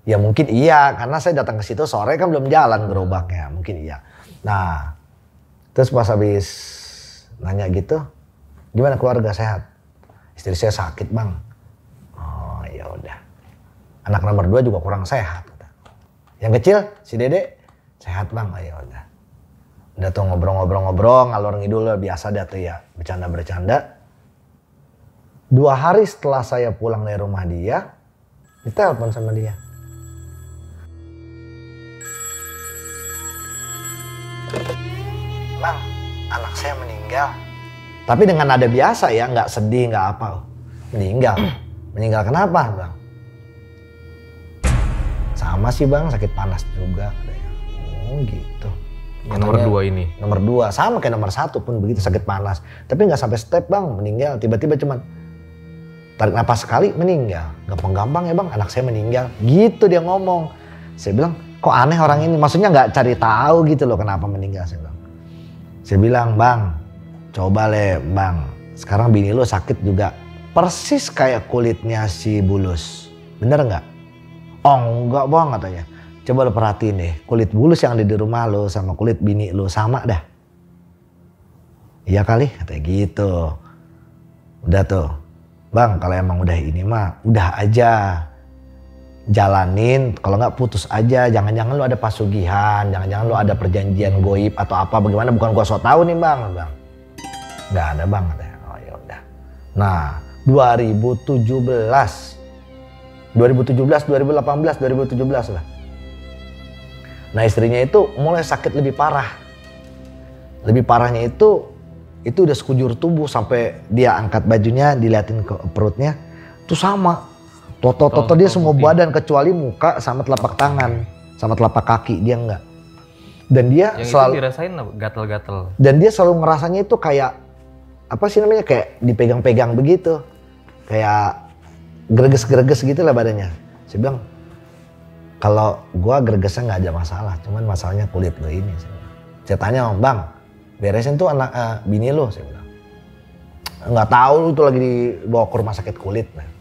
ya mungkin iya, karena saya datang ke situ sore kan belum jalan gerobaknya. Mungkin iya. Nah. Terus pas habis nanya gitu, gimana keluarga sehat? Istri saya sakit bang. Oh ya udah. Anak nomor 2 juga kurang sehat. Yang kecil si Dede sehat bang. Oh ya udah. Udah tuh ngobrol, ngalor ngidul biasa dah tuh ya, bercanda. 2 hari setelah saya pulang dari rumah dia, ditelepon sama dia. Bang, anak saya meninggal. Tapi dengan nada biasa ya, nggak sedih, nggak apa. Meninggal. Meninggal kenapa, bang? Sama sih bang, sakit panas juga. Oh gitu. Yang nomor 2 ini? Nomor 2, sama kayak nomor 1 pun begitu sakit panas. Tapi nggak sampai step bang, meninggal. Tiba-tiba cuman tarik napas sekali, meninggal. Gampang-gampang ya bang, anak saya meninggal. Gitu dia ngomong. Saya bilang, kok aneh orang ini? Maksudnya nggak cari tahu gitu loh kenapa meninggal, saya bilang. Saya bilang, bang, coba bang, sekarang bini lo sakit juga persis kayak kulitnya si Bulus. Bener nggak? Oh enggak bang katanya. Coba lo perhatiin deh, kulit Bulus yang ada di rumah lo sama kulit bini lo sama dah. Iya kali, katanya gitu. Udah tuh, bang kalau emang udah ini mah, udah aja. Jalanin, kalau nggak putus aja. Jangan-jangan lu ada pasugihan, jangan-jangan lu ada perjanjian goib atau apa bagaimana, bukan gua sok tahu nih bang. Nggak ada bang katanya. Oh ya udah. Nah 2017 lah. Nah istrinya itu mulai sakit lebih parah. Lebih parahnya itu udah sekujur tubuh sampai dia angkat bajunya diliatin ke perutnya tuh sama. Toto dia semua badan kecuali muka sama telapak tangan sama telapak kaki dia enggak. Dan dia yang selalu itu dirasain gatel-gatel. Dan dia selalu ngerasanya itu kayak apa sih namanya, kayak dipegang-pegang begitu. Kayak greges-greges gitu lah badannya. Saya bilang kalau gua gregesnya nggak ada masalah, cuman masalahnya kulit lo ini. Saya tanya, bang, beresin tuh anak bini lo, saya bilang. Nggak tahu lu tuh lagi dibawa ke rumah sakit kulit. Nah.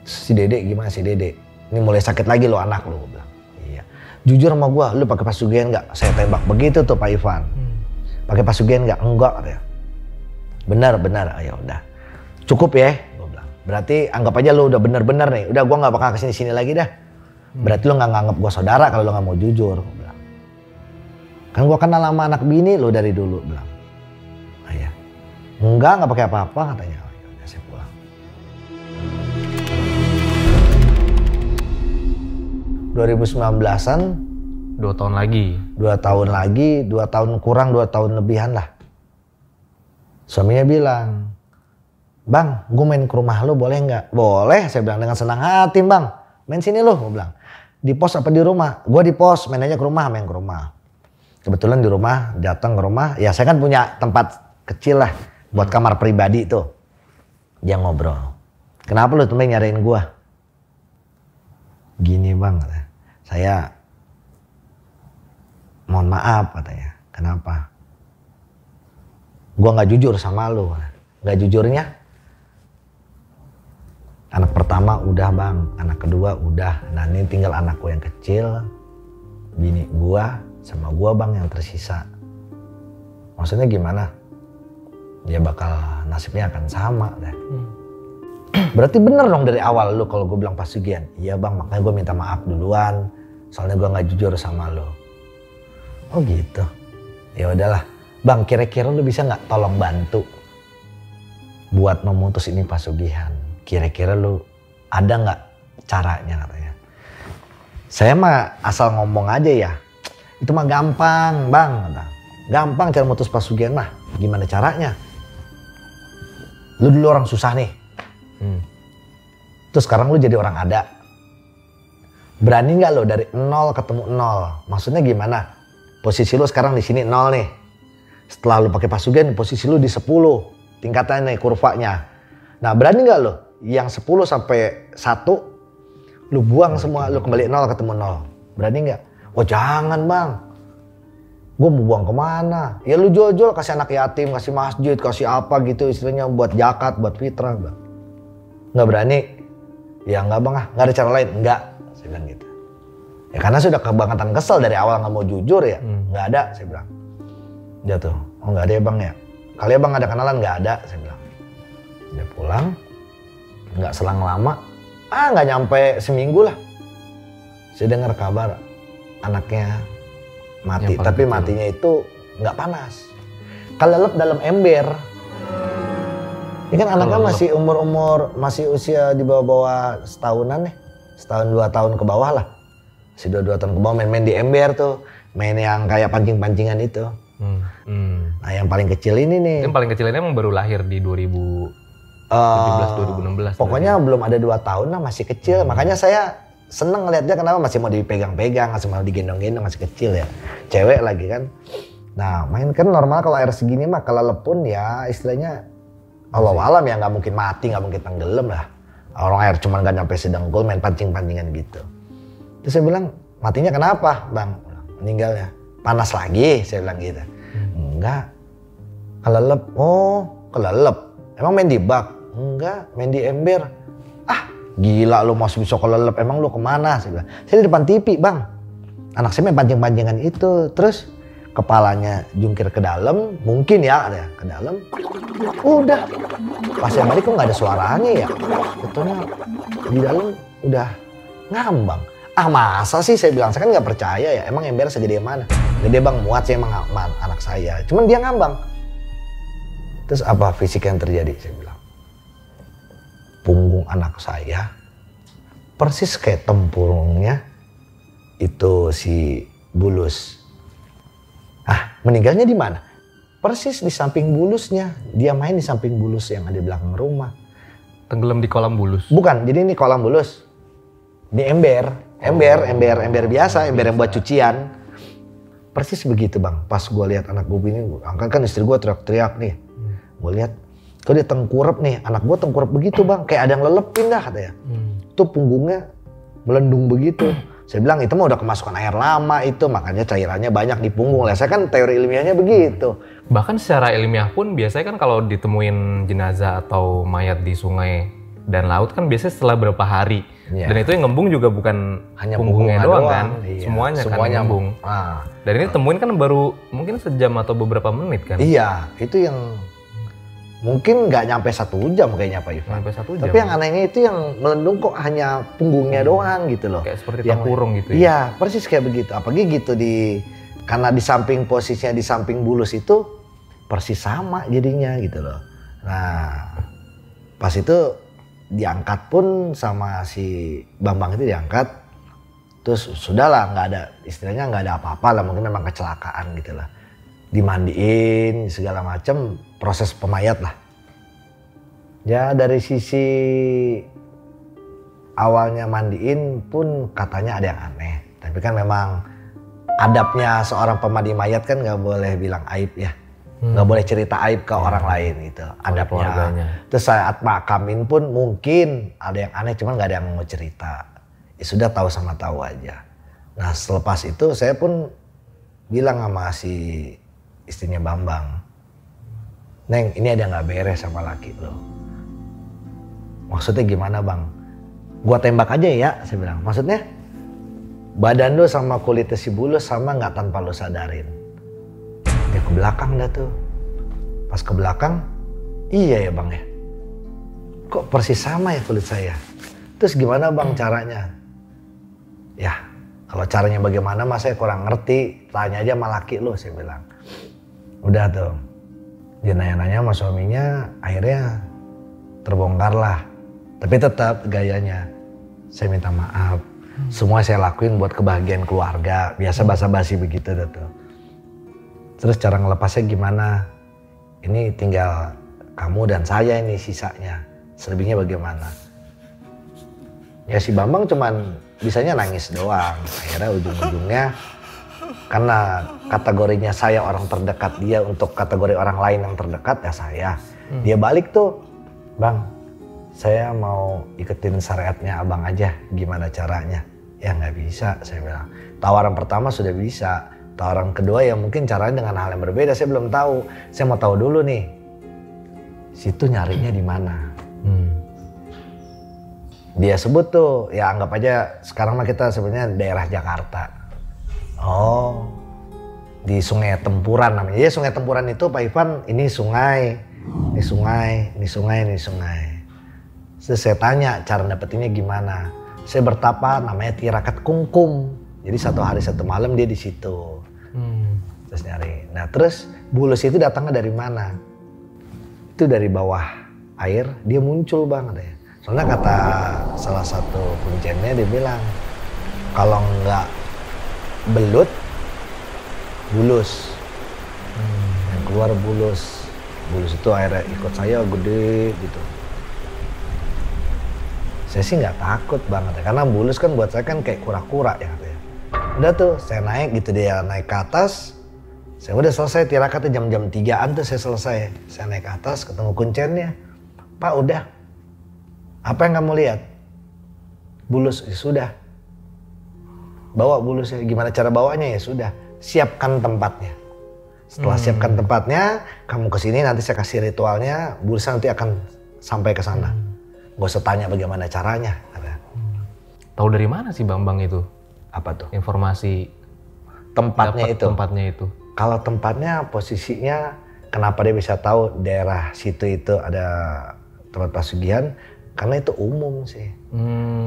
Si Dede gimana si Dede? Ini mulai sakit lagi lo anak lo, bilang. Iya. Jujur sama gua, lu pakai pasugihan nggak? Saya tembak begitu tuh Pak Ivan. Pakai pasugihan nggak? Enggak katanya. Benar. Ayo udah. Cukup ya, gua bilang. Berarti anggap aja lu udah benar-benar nih. Udah gua nggak bakal kesini-sini lagi dah. Berarti lu nggak nganggap gua saudara kalau lu nggak mau jujur, gua bilang. Kan gua kenal sama anak bini lu dari dulu, bilang. Iya. Nggak pakai apa-apa katanya. 2019-an 2 tahun lagi. 2 tahun lagi, 2 tahun kurang, 2 tahun lebihan lah. Suaminya bilang, "Bang, gue main ke rumah lu boleh nggak?" "Boleh," saya bilang dengan senang hati, "Bang. Main sini lu," gue bilang. "Di pos apa di rumah?" "Gue di pos, main aja ke rumah," main ke rumah. Kebetulan di rumah, datang ke rumah, ya saya kan punya tempat kecil lah buat kamar pribadi tuh. Dia ngobrol, "Kenapa lu tuh nyariin gue?" "Gini bang, saya mohon maaf," katanya. "Kenapa?" "Gue nggak jujur sama lu." "Nggak jujurnya?" "Anak pertama udah bang, anak kedua udah. Nah ini tinggal anak gue yang kecil, bini gue sama gue bang yang tersisa." "Maksudnya gimana?" "Ya bakal nasibnya akan sama deh." "Berarti bener dong dari awal lu kalau gue bilang pesugihan?" "Iya bang, makanya gue minta maaf duluan. Soalnya gue nggak jujur sama lu." "Oh gitu. Ya udahlah. Bang, kira-kira lu bisa nggak tolong bantu buat memutus ini pesugihan? Kira-kira lu ada nggak caranya?" katanya. Saya mah asal ngomong aja ya. "Itu mah gampang bang, kata. Gampang cara mutus pesugihan mah. Gimana caranya? Lu dulu orang susah nih. Terus sekarang lu jadi orang ada. Berani nggak lo dari 0 ketemu 0? Maksudnya gimana? Posisi lu sekarang di sini 0 nih. Setelah lu pakai pesugihan, posisi lu di 10 tingkatannya nih, kurvanya. Nah berani nggak lo yang 10 sampai 1 lu buang semua, lu kembali 0 ketemu 0. Berani nggak?" "Oh jangan bang, gue mau buang kemana? Ya lu jual-jual, kasih anak yatim, kasih masjid, kasih apa gitu istilahnya buat zakat, buat fitrah." Bang, "Nggak berani?" "Ya nggak bang, nggak ada cara lain." "Nggak," saya bilang gitu. Ya karena sudah kebangetan kesel dari awal nggak mau jujur ya. "Nggak ada," saya bilang. Dia tuh, "Oh nggak ada ya bang ya? Kali ya bang ada kenalan?" "Nggak ada," saya bilang. Dia pulang, nggak selang lama, nggak nyampe seminggu lah, saya dengar kabar anaknya mati. Tapi kecil. Matinya itu nggak panas, kelelep dalam ember. Ini kan anaknya masih umur masih usia di bawah-bawah setahunan nih, 1-2 tahun ke bawah lah, masih 2 tahun ke bawah, main-main di ember tuh, main yang kayak pancing-pancingan itu. Nah yang paling kecil ini nih. Yang paling kecil ini emang baru lahir di 2017, 2016. Pokoknya belum ada 2 tahun lah, masih kecil. Makanya saya seneng ngeliatnya, kenapa masih mau dipegang-pegang, masih mau digendong-gendong, masih kecil ya. Cewek lagi kan. Nah main kan normal kalau air segini mah kelelep pun ya istilahnya Allah alam ya, nggak mungkin mati, nggak mungkin tenggelam lah. Orang air cuman nggak nyampe sedengkul, main pancing-pancingan gitu. Terus saya bilang, "Matinya kenapa bang?" "Meninggalnya." "Panas lagi?" saya bilang gitu. "Enggak, kelelep." "Oh kelelep, emang main di bak?" "Enggak, main di ember." "Ah gila lu masih bisa kelelep, emang lu kemana?" saya bilang. "Saya di depan TV bang, anak saya main pancing-pancingan itu." Terus kepalanya jungkir ke dalam, mungkin ya ada ke dalam. Udah pas yang balik kok nggak ada suaranya ya, betulnya di dalam udah ngambang. "Ah masa sih?" saya bilang. Saya kan nggak percaya ya, emang ember segede mana? "Gede bang, muat sih emang anak saya, cuman dia ngambang." "Terus apa fisik yang terjadi?" saya bilang. "Punggung anak saya persis kayak tempurungnya itu si Bulus." "Ah meninggalnya di mana?" "Persis di samping bulusnya, dia main di samping bulus yang ada di belakang rumah." Tenggelam di kolam bulus? "Bukan, jadi ini kolam bulus di ember biasa, ember yang buat cucian." Persis begitu bang. Pas gue lihat anak gue ini, kan istri gue teriak-teriak nih. Gue lihat, kok dia tengkurap nih, anak gue tengkurap begitu bang, kayak ada yang lelepin dah katanya. Tuh punggungnya melendung begitu. Saya bilang itu mah udah kemasukan air lama itu, makanya cairannya banyak di punggung lah. Saya kan teori ilmiahnya begitu. Bahkan secara ilmiah pun biasanya kan kalau ditemuin jenazah atau mayat di sungai dan laut kan biasanya setelah berapa hari. Ya. Dan itu yang ngembung juga bukan hanya punggungnya doang kan, iya. Semuanya kan yang ngembung. Dan ini temuin kan baru mungkin sejam atau beberapa menit kan. Iya, itu yang mungkin nggak nyampe 1 jam kayaknya Pak Ivan. Nyampe 1 jam. Tapi yang anehnya itu yang melendung kok hanya punggungnya doang gitu loh. Kayak seperti tempurung gitu ya. Iya, persis kayak begitu. Apalagi gitu karena di samping posisinya di samping bulus itu persis sama jadinya gitu loh. Nah, pas itu diangkat pun sama si Bambang itu diangkat. Terus sudahlah, nggak ada istilahnya, nggak ada apa-apa lah, mungkin memang kecelakaan gitu lah. dimandiin segala macam, proses pemayat lah. Ya dari sisi awalnya mandiin pun katanya ada yang aneh, tapi kan memang adabnya seorang pemandi mayat kan nggak boleh bilang aib ya, nggak boleh cerita aib ke orang lain itu adabnya. Terus saat makamin pun mungkin ada yang aneh, cuman nggak ada yang mau cerita. Ya sudah tahu sama tahu aja. Nah selepas itu saya pun bilang sama si istrinya Bambang, Neng ini ada nggak beres sama laki lo. Maksudnya gimana bang? Gua tembak aja ya, saya bilang. Maksudnya badan lu sama kulitnya si Bulus sama nggak tanpa lu sadarin. Dia ke belakang dah tuh. Pas ke belakang, iya ya bang ya. Kok persis sama ya kulit saya? Terus gimana bang caranya? Ya kalau caranya bagaimana mas saya kurang ngerti. Tanya aja sama laki lu, saya bilang. Udah tuh. Dia nanya-nanya sama suaminya, akhirnya terbongkar lah. Tapi tetap gayanya, saya minta maaf. Semua saya lakuin buat kebahagiaan keluarga. Biasa basa-basi begitu tuh. Terus cara ngelepasnya gimana? Ini tinggal kamu dan saya ini sisanya. Selebihnya bagaimana? Ya si Bambang cuman bisanya nangis doang. Akhirnya ujung-ujungnya karena kategorinya saya orang terdekat dia untuk kategori orang lain yang terdekat ya saya. Dia balik tuh, Bang, saya mau ikutin syariatnya abang aja, gimana caranya? Ya nggak bisa, saya bilang. Tawaran pertama sudah bisa, tawaran kedua ya mungkin caranya dengan hal yang berbeda, saya belum tahu. Saya mau tahu dulu nih, situ nyarinya di mana? Dia sebut tuh, ya anggap aja sekarang mah kita sebenarnya daerah Jakarta. Oh, di Sungai Tempuran namanya. Ya Sungai Tempuran itu Pak Ivan, ini sungai, ini sungai, ini sungai, ini sungai. Terus saya tanya cara dapetinnya gimana. Saya bertapa namanya Tirakat Kungkum. Jadi satu hari satu malam dia di situ. Terus nyari. Nah terus Bulus itu datangnya dari mana? Itu dari bawah air dia muncul bang katanya. Soalnya kata salah satu kuncennya dia bilang kalau nggak belut, bulus. Yang keluar bulus. Bulus itu airnya ikut saya gede gitu. Saya sih nggak takut banget ya, karena bulus kan buat saya kan kayak kura-kura ya katanya. Udah tuh saya naik gitu, dia naik ke atas. Saya udah selesai tirakatnya jam-jam 3-an tuh saya selesai. Saya naik ke atas ketemu kuncennya. Pak udah. Apa yang kamu lihat? Bulus, ya sudah. Bawa bulusnya, gimana cara bawanya ya sudah. Siapkan tempatnya. Setelah siapkan tempatnya, kamu kesini nanti saya kasih ritualnya. Bulusnya nanti akan sampai ke sana. Gak usah tanya bagaimana caranya. Tahu dari mana sih Bambang itu? Apa tuh? Informasi tempatnya itu. Tempatnya itu. Kalau tempatnya posisinya, kenapa dia bisa tahu daerah situ itu ada tempat pesugihan? Karena itu umum sih.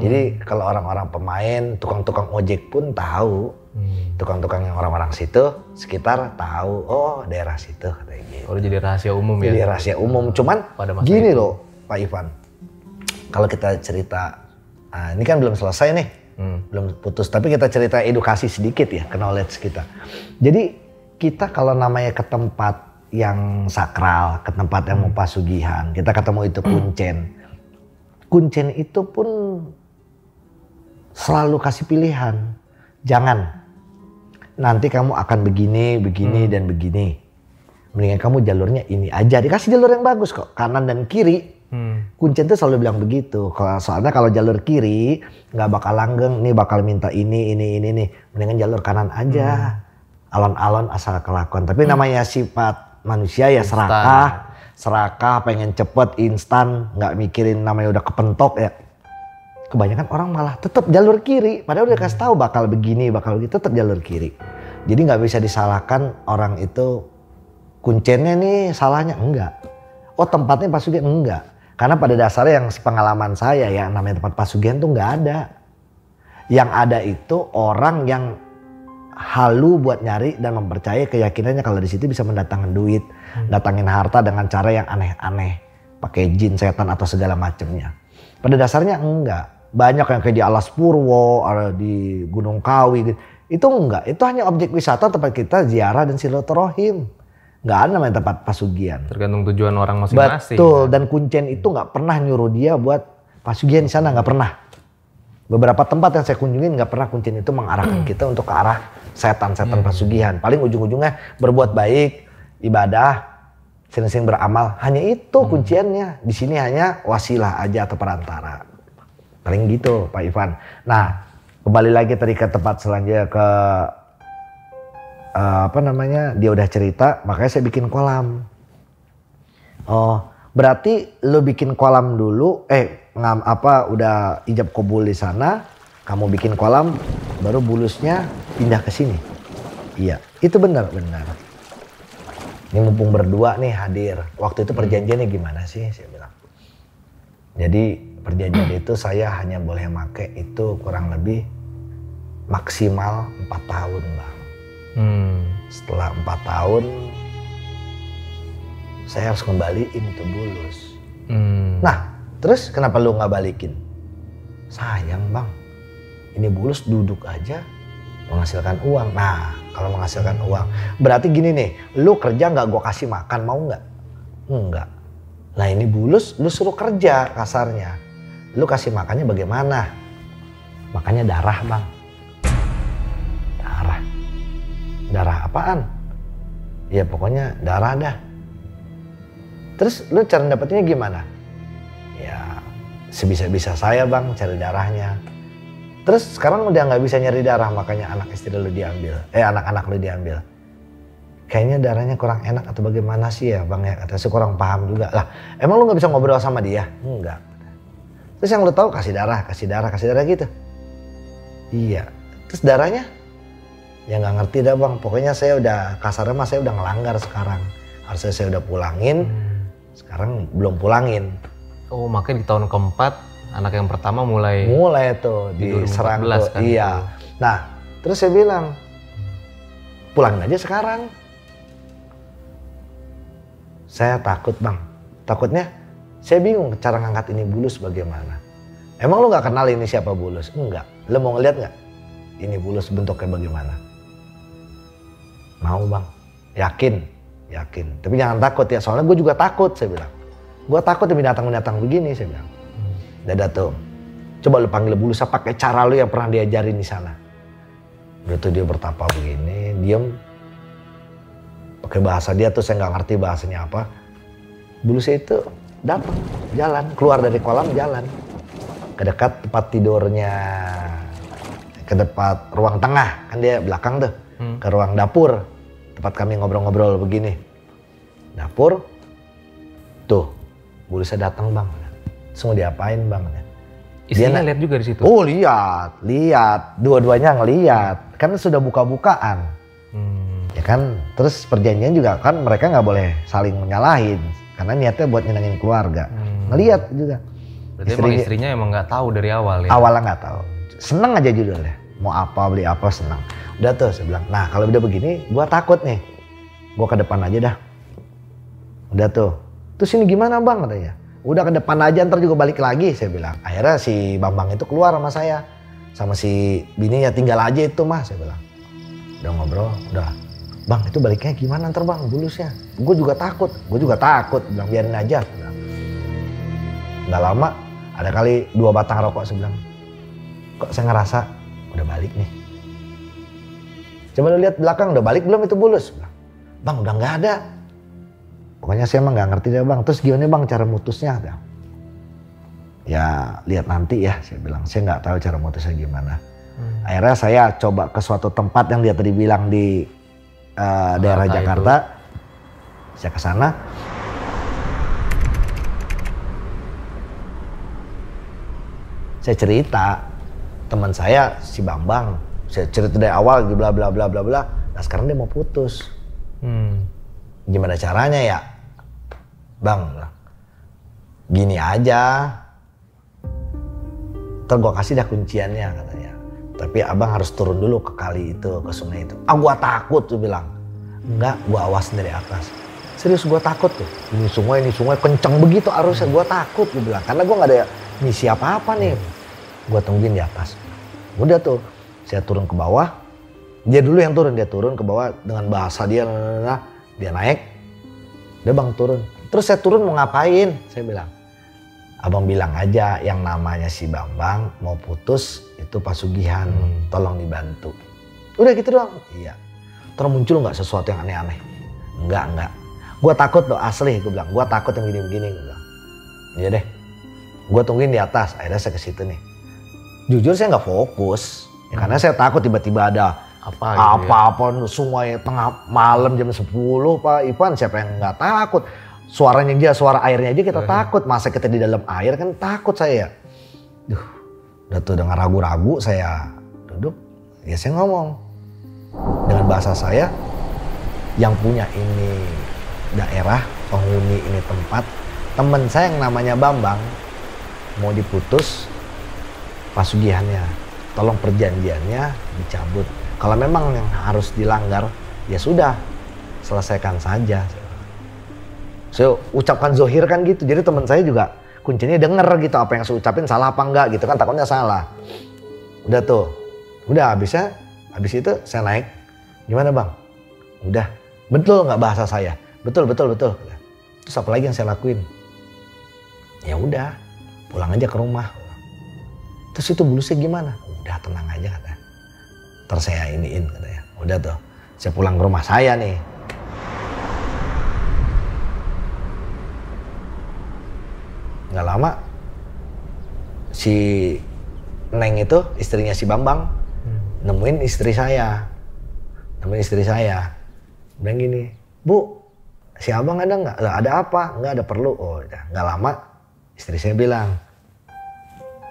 Jadi kalau orang-orang pemain, tukang-tukang ojek pun tahu. Tukang-tukang yang orang-orang situ sekitar tahu, oh daerah situ kayak gitu. Oh jadi rahasia umum ya? Jadi rahasia umum, cuman gini loh Pak Ivan. Kalau kita cerita, ini kan belum selesai nih, belum putus. Tapi kita cerita edukasi sedikit ya, ke knowledge kita. Jadi kita kalau namanya ke tempat yang sakral, ke tempat yang mau pasugihan, kita ketemu itu kuncen. Kuncen itu pun selalu kasih pilihan. Jangan, nanti kamu akan begini, begini, dan begini. Mendingan kamu jalurnya ini aja. Dikasih jalur yang bagus kok, kanan dan kiri. Kuncen tuh selalu bilang begitu. Soalnya kalau jalur kiri nggak bakal langgeng, nih bakal minta ini. Mendingan jalur kanan aja. Alon-alon asal kelakuan. Tapi namanya sifat manusia ya serakah, pengen cepet, instan, nggak mikirin namanya udah kepentok ya. Kebanyakan orang malah tetap jalur kiri, padahal udah kasih tahu bakal begini, bakal begitu, tetap jalur kiri. Jadi nggak bisa disalahkan orang itu kuncennya nih salahnya, enggak. Oh tempatnya pasugihan, enggak. Karena pada dasarnya yang sepengalaman saya ya, namanya tempat pasugihan tuh nggak ada. Yang ada itu orang yang halu buat nyari dan mempercayai keyakinannya kalau di situ bisa mendatangkan duit, datangin harta dengan cara yang aneh-aneh, pakai jin, setan atau segala macamnya. Pada dasarnya enggak. Banyak yang kayak di Alas Purwo, ada di Gunung Kawi, Itu enggak, itu hanya objek wisata tempat kita ziarah dan silaturahim. Nggak ada namanya tempat pasugian. Tergantung tujuan orang masing-masing. Betul, dan kuncen itu nggak pernah nyuruh dia buat pasugian di sana, nggak pernah. Beberapa tempat yang saya kunjungin nggak pernah kuncen itu mengarahkan kita untuk ke arah setan-setan pasugian. Paling ujung-ujungnya berbuat baik, ibadah, sering-sering beramal. Hanya itu kunciannya. Di sini hanya wasilah aja atau perantara. Paling gitu Pak Ivan. Nah, kembali lagi tadi ke tempat selanjutnya ke dia udah cerita, makanya saya bikin kolam. Oh, berarti lu bikin kolam dulu, udah ijab kabul di sana, kamu bikin kolam, baru bulusnya pindah ke sini. Iya, itu benar. Ini mumpung berdua nih hadir. Waktu itu perjanjiannya gimana sih? Saya bilang. Jadi perjanjian itu saya hanya boleh make itu kurang lebih maksimal 4 tahun, Bang. Setelah 4 tahun saya harus kembaliin itu bulus. Nah, terus kenapa lu nggak balikin? Sayang, Bang, ini bulus duduk aja menghasilkan uang. Nah, kalau menghasilkan uang berarti gini nih, lu kerja nggak gua kasih makan, mau nggak? Enggak. Nah, ini bulus lu suruh kerja kasarnya, lu kasih makannya bagaimana? Makannya darah, Bang. Darah apaan? Ya pokoknya darah dah. Terus lu cara dapetnya gimana? Ya sebisa-bisa saya, Bang, cari darahnya. Terus sekarang udah nggak bisa nyari darah, makanya anak istri lu diambil. Anak-anak lu diambil. Kayaknya darahnya kurang enak atau bagaimana sih ya, Bang ya? Katanya sih kurang paham juga. Lah, emang lu nggak bisa ngobrol sama dia? Enggak. Terus yang lu tahu kasih darah gitu. Iya. Terus darahnya? Ya nggak ngerti dah, Bang. Pokoknya saya udah kasarnya mah saya udah ngelanggar sekarang. Harusnya saya udah pulangin. Sekarang belum pulangin. Oh, makanya di tahun keempat anak yang pertama mulai tuh diserang tuh. Kan, iya. Nah, terus saya bilang pulangin aja sekarang. Saya takut, Bang. Takutnya saya bingung cara ngangkat ini bulus bagaimana. Emang lu nggak kenal ini siapa bulus? Enggak. Lu mau ngeliat nggak ini bulus bentuknya bagaimana? Mau, Bang, yakin. Tapi jangan takut ya, soalnya gue juga takut, saya bilang. Gue takut binatang-binatang begini, saya bilang. Dadah tuh, coba lu panggil bulus pakai cara lu yang pernah diajarin di sana. Udah tuh dia bertapa begini, diem. Pakai bahasa dia tuh saya nggak ngerti bahasanya apa. Bulusnya itu datang, jalan, keluar dari kolam jalan. Ke dekat tempat tidurnya, ke depan ruang tengah, kan dia belakang tuh. Ke ruang dapur, tempat kami ngobrol-ngobrol begini. Dapur, tuh bulusnya datang, Bang. Semua diapain, Bang? Istrinya lihat juga di situ? Oh, lihat. Dua-duanya ngelihat. Kan sudah buka-bukaan. Ya kan, terus perjanjian juga kan mereka nggak boleh saling menyalahin. Karena niatnya buat nyenengin keluarga. Ngelihat juga. Berarti istrinya emang nggak tahu dari awal ya? Awalnya nggak tahu. Seneng aja judulnya. Mau apa, beli apa, senang. Udah tuh saya bilang, nah kalau udah begini gua takut nih. Gua ke depan aja dah. Udah tuh. Terus ini gimana, Bang, katanya. Udah ke depan aja, ntar juga balik lagi, saya bilang. Akhirnya si Bambang itu keluar sama saya. Sama si bininya, tinggal aja itu, Mas, saya bilang. Udah ngobrol, udah. Bang, itu baliknya gimana ntar, Bang, bulusnya? Gue juga takut. Bilang, biarin aja. Bilang. Nggak lama, ada kali 2 batang rokok, saya bilang. Kok saya ngerasa udah balik nih. Coba lu lihat belakang, udah balik belum itu bulus? Bang, udah nggak ada. Pokoknya saya emang nggak ngerti deh, Bang. Terus gimana, Bang, cara mutusnya? Ya lihat nanti ya, saya bilang. Saya nggak tahu cara mutusnya gimana. Akhirnya saya coba ke suatu tempat yang dia tadi bilang di daerah Jakarta. Itu. Saya ke sana. Saya cerita, teman saya si Bambang. Saya cerita dari awal, bla bla bla bla bla. Nah sekarang dia mau putus. Gimana caranya ya, Bang? Gini aja. Ntar gue kasih dah kunciannya, katanya. Tapi abang harus turun dulu ke kali itu, ke sungai itu. Ah, gue takut, tuh bilang. Enggak, gue awasin dari atas. Serius, gue takut tuh. Ini sungai kenceng begitu arusnya. Gue takut, gue bilang. Karena gue gak ada misi apa-apa nih. Gue tungguin di atas. Udah tuh, saya turun ke bawah. Dia dulu yang turun, dia turun ke bawah dengan bahasa dia naik, dia bang turun. Terus saya turun mau ngapain? Saya bilang, abang bilang aja yang namanya si Bambang mau putus itu pasugihan, tolong dibantu. Udah gitu doang. Iya. Terus muncul nggak sesuatu yang aneh-aneh? Enggak. Gue takut loh asli, gue bilang. Gue takut yang gini-begini, gue bilang. Iya deh. Gue tungguin di atas. Akhirnya saya ke situ nih. Jujur saya nggak fokus, ya, karena saya takut tiba-tiba ada apa-apa semuanya tengah malam jam 10 Pak Ivan, siapa yang nggak takut? Suaranya aja, suara airnya aja kita takut. Masa kita di dalam air kan takut saya. Udah tuh dengan ragu-ragu saya duduk, ya saya ngomong dengan bahasa saya, yang punya ini daerah, penghuni ini tempat, teman saya yang namanya Bambang mau diputus pasugihannya, tolong perjanjiannya dicabut. Kalau memang yang harus dilanggar, ya sudah, selesaikan saja. Saya ucapkan zohir kan gitu, jadi teman saya juga kuncinya denger gitu apa yang saya ucapin salah apa enggak gitu kan, takutnya salah. Udah tuh, udah habis itu saya naik. Gimana bang? Udah, betul nggak bahasa saya? Betul. Terus apa lagi yang saya lakuin? Ya udah, pulang aja ke rumah. Terus itu bulusnya gimana? Udah tenang aja katanya. Terus saya iniin katanya. Udah tuh, saya pulang ke rumah saya nih. Nggak lama, si Neng itu istrinya si Bambang nemuin istri saya. Bilang gini, Bu, si abang ada nggak? Ada apa? Nggak ada perlu. Oh, udah. Nggak lama, istri saya bilang,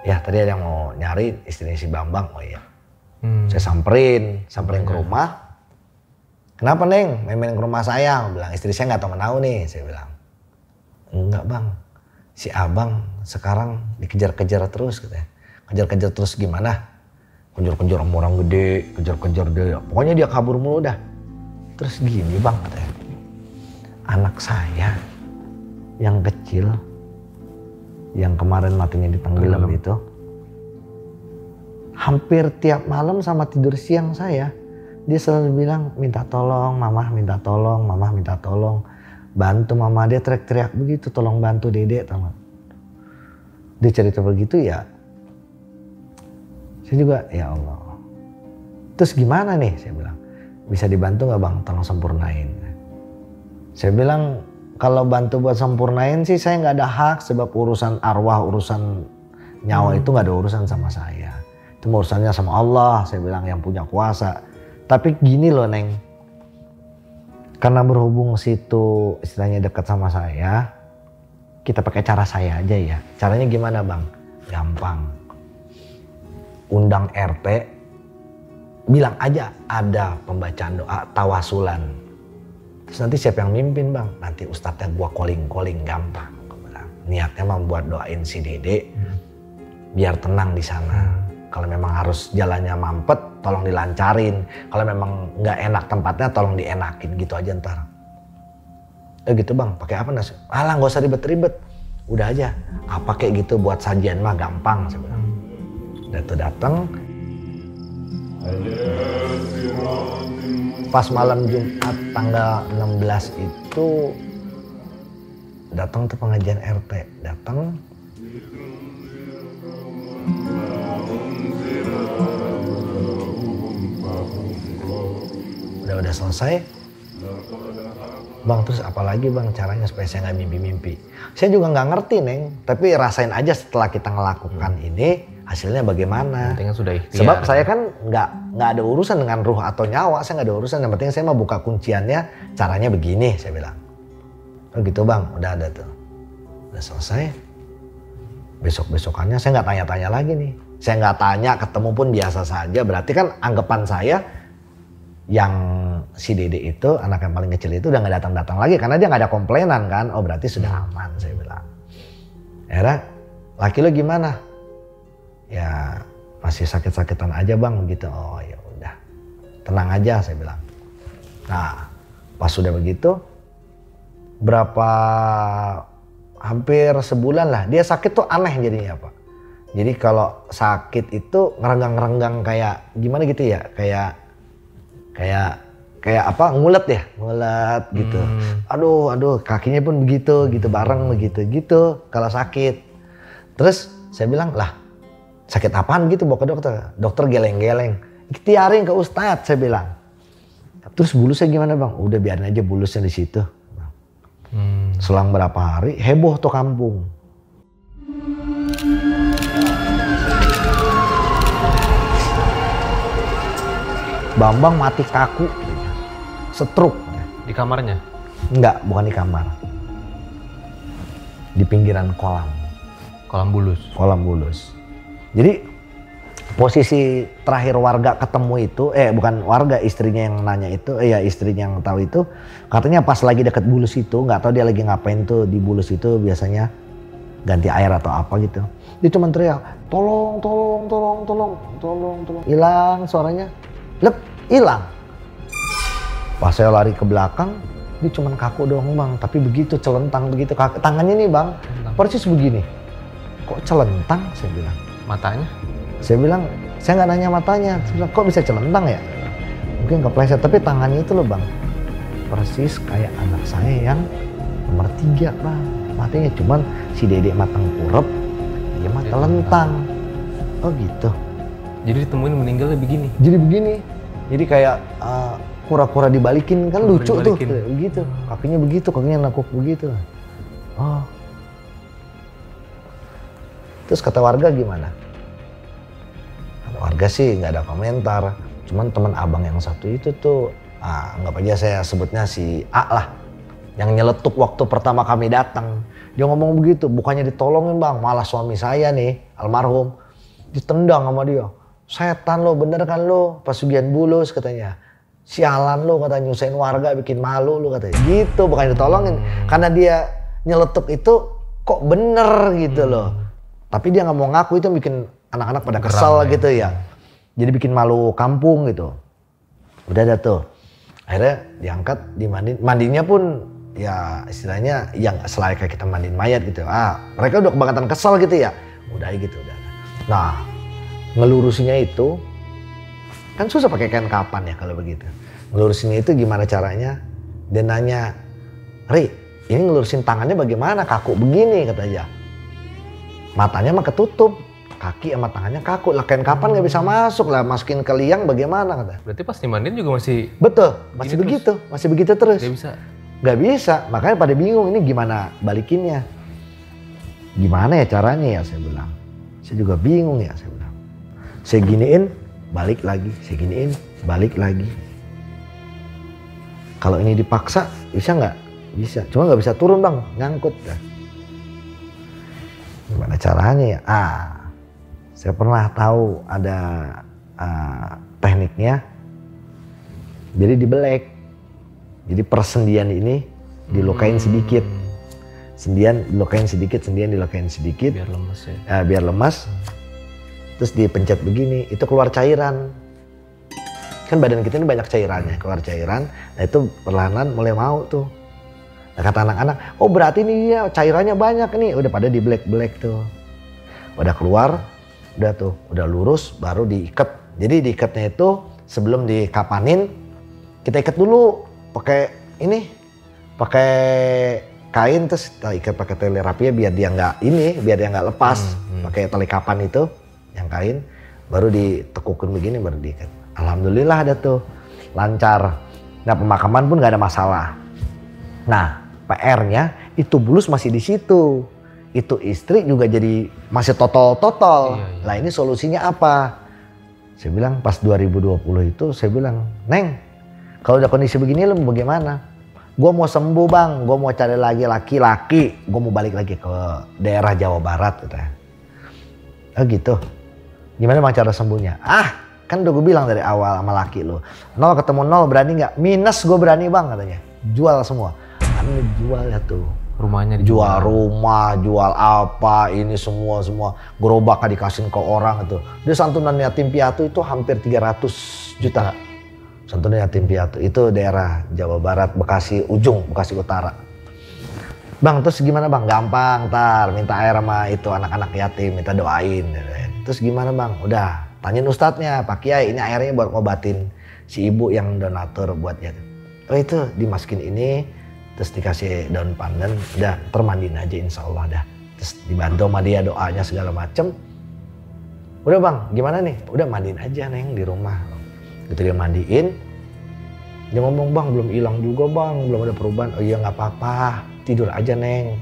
ya tadi ada yang mau nyari istrinya si Bambang. Oh iya. Saya samperin ke rumah. Kenapa Neng? Main ke rumah saya. Bilang istri saya nggak tahu menau nih. Saya bilang, enggak bang. Si abang sekarang dikejar-kejar terus katanya. Kejar-kejar terus gimana? Kejar-kejar sama orang gede, kejar-kejar dia. Pokoknya dia kabur mulu dah. Terus gini bang katanya. Anak saya yang kecil, yang kemarin matinya ditenggelam itu, hampir tiap malam sama tidur siang saya, dia selalu bilang minta tolong, mama minta tolong, mama minta tolong. Bantu mama, dia teriak-teriak begitu, tolong bantu dedek, teman. Dia cerita begitu ya, saya juga ya Allah. Terus gimana nih? Saya bilang, bisa dibantu nggak bang? Tolong sempurnain. Saya bilang kalau bantu buat sempurnain sih saya nggak ada hak, sebab urusan arwah, urusan nyawa itu nggak ada urusan sama saya. Itu urusannya sama Allah. Saya bilang yang punya kuasa. Tapi gini loh Neng, karena berhubung situ istilahnya dekat sama saya, kita pakai cara saya aja ya. Caranya gimana bang? Gampang. Undang RT, bilang aja ada pembacaan doa tawasulan. Terus nanti siapa yang mimpin bang? Nanti ustadznya gua calling gampang. Niatnya mah buat doain si Dede biar tenang di sana. Kalau memang harus jalannya mampet, tolong dilancarin. Kalau memang nggak enak tempatnya, tolong dienakin gitu aja ntar. Gitu bang, pakai apa nasi? Alah nggak usah ribet-ribet, udah aja. Apa kayak gitu buat sajian mah gampang saya bilang. Udah tuh datang. Pas malam Jumat tanggal 16 itu datang tuh pengajian RT, datang. Udah selesai. Bang terus apalagi bang caranya supaya saya nggak mimpi-mimpi? Saya juga nggak ngerti Neng, tapi rasain aja setelah kita ngelakukan ini hasilnya bagaimana. Pentingnya sudah ikhtiar. Sebab saya kan nggak ada urusan dengan ruh atau nyawa, saya nggak ada urusan. Yang penting saya mau buka kunciannya, caranya begini saya bilang. Oh gitu bang, udah ada tuh, udah selesai. Besok-besokannya saya nggak tanya-tanya lagi nih. Saya nggak tanya, ketemu pun biasa saja. Berarti kan anggapan saya yang si Dede itu, anak yang paling kecil itu udah nggak datang-datang lagi karena dia nggak ada komplainan kan. Oh berarti sudah aman saya bilang. Akhirnya, laki lo gimana? Ya masih sakit-sakitan aja bang begitu. Oh ya udah, tenang aja saya bilang. Nah pas sudah begitu, hampir sebulan lah dia sakit tuh aneh jadinya Pak. Jadi kalau sakit itu ngerenggang-ngerenggang kayak gimana gitu ya, kayak kayak apa ngulet gitu. Aduh kakinya pun begitu gitu bareng begitu kalau sakit. Terus saya bilang lah sakit apaan gitu bawa ke dokter. Dokter geleng-geleng. Ikhtiarin ke Ustadz saya bilang. Terus bulusnya gimana bang? Udah biarin aja bulusnya di situ. Selang berapa hari heboh tuh kampung. Bambang mati kaku, stroke. Di kamarnya? Enggak, bukan di kamar. Di pinggiran kolam. Kolam bulus? Kolam bulus. Jadi posisi terakhir warga ketemu itu, bukan warga, istrinya yang nanya itu, istrinya yang tahu itu, katanya pas lagi deket bulus itu, nggak tahu dia lagi ngapain tuh di bulus itu biasanya ganti air atau apa gitu. Dia cuma teriak, tolong, hilang suaranya. Lep, hilang. Pas saya lari ke belakang, dia cuman kaku doang bang, tapi begitu celentang begitu, tangannya nih bang, persis begini. Kok celentang? Saya bilang. Matanya? Saya bilang, saya nggak nanya matanya. Saya bilang, kok bisa celentang ya? Mungkin kepleset, tapi tangannya itu loh bang, persis kayak anak saya yang nomor 3 bang. Matanya cuman si dedek matang kurep, dia mata lentang. Oh gitu. Jadi ditemuin meninggalnya begini? Jadi begini. Jadi kayak kura-kura dibalikin kan lucu dibalikin. Tuh. Begitu. Kakinya begitu, kakinya nakuk begitu. Oh. Terus kata warga gimana? Kata warga sih nggak ada komentar. Cuman teman abang yang satu itu tuh, anggap aja saya sebutnya si A lah. Yang nyeletuk waktu pertama kami datang. Dia ngomong begitu, bukannya ditolongin bang. Malah suami saya nih, almarhum, ditendang sama dia. Setan lo, bener kan lo, pesugihan bulus katanya. Sialan lo katanya, nyusahin warga, bikin malu lo katanya. Gitu, bukan ditolongin. Karena dia nyeletuk itu kok bener gitu loh. Tapi dia nggak mau ngaku, itu bikin anak-anak pada kesal gitu ya. Jadi bikin malu kampung gitu. Udah ada tuh. Akhirnya diangkat, dimandiin. Mandinya pun ya istilahnya yang selayaknya kita mandiin mayat gitu. Mereka udah kebangetan kesal gitu ya. Udah gitu, udah. Nah, ngelurusinya itu kan susah pakai kain kapan ya kalau begitu. Ngelurusinnya itu gimana caranya? Dia nanya, Ri, ini ngelurusin tangannya bagaimana? Kaku begini katanya. Matanya mah ketutup, kaki sama tangannya kaku. Lah kain kapan nggak bisa masuk lah, masukin ke liang bagaimana kata. Berarti pas dimandiin juga masih. Betul, masih begitu, masih begitu terus. Gak bisa. Nggak bisa, makanya pada bingung ini gimana balikinnya. Gimana ya caranya ya saya bilang. Saya juga bingung ya saya bilang. Saya giniin, balik lagi. Saya giniin, balik lagi. Kalau ini dipaksa, bisa nggak? Bisa. Cuma nggak bisa turun bang, nyangkut. Gimana caranya ya? Saya pernah tahu ada tekniknya. Jadi dibelek. Jadi persendian ini dilukain sedikit. Sendian dilukain sedikit, sendian dilukain sedikit. Biar lemas ya? Biar lemas. Terus dipencet begini, itu keluar cairan. Kan badan kita ini banyak cairannya, keluar cairan. Nah itu perlahan mulai mau tuh. Nah, kata anak-anak, oh berarti ini ya cairannya banyak nih. Udah pada di black tuh. Udah keluar, udah tuh, udah lurus, baru diikat. Jadi diikatnya itu sebelum dikapanin, kita ikat dulu pakai ini, pakai kain terus kita ikat pakai tali rapia biar dia nggak lepas. Pakai tali kapan itu. Yang kain baru ditekukin begini baru diikat. Alhamdulillah ada tuh lancar. Nah pemakaman pun nggak ada masalah. Nah PR-nya itu bulus masih di situ. Itu istri juga jadi masih totol. Iya. Nah ini solusinya apa? Saya bilang pas 2020 itu saya bilang, Neng, kalau udah kondisi begini lo mau bagaimana? Gue mau sembuh bang, gue mau cari lagi laki-laki, gue mau balik lagi ke daerah Jawa Barat katanya. Oh gitu. Gimana bang cara sembuhnya? Kan udah gue bilang dari awal sama laki lo. 0 ketemu 0 berani nggak? Minus gue berani bang katanya. Jual semua. Kami jual ya tuh. Rumahnya jual rumah, jual apa, ini semua gerobak dikasihin ke orang itu. Dia santunan yatim piatu itu hampir 300 juta. Santunan yatim piatu itu daerah Jawa Barat, Bekasi ujung, Bekasi Utara. Bang terus gimana bang? Gampang minta air sama itu anak-anak yatim, minta doain. Terus gimana bang? Udah Tanyain ustadznya, Pak Kiai ini airnya buat ngobatin si ibu yang donatur buat dia. Oh itu dimasukin ini, terus dikasih daun pandan, udah termandiin aja insya Allah dah. Terus dibantu sama dia doanya segala macem. Udah bang, gimana nih? Udah mandiin aja Neng di rumah. Gitu dia mandiin, dia ngomong bang belum hilang juga bang, belum ada perubahan. Oh iya nggak apa-apa, tidur aja Neng.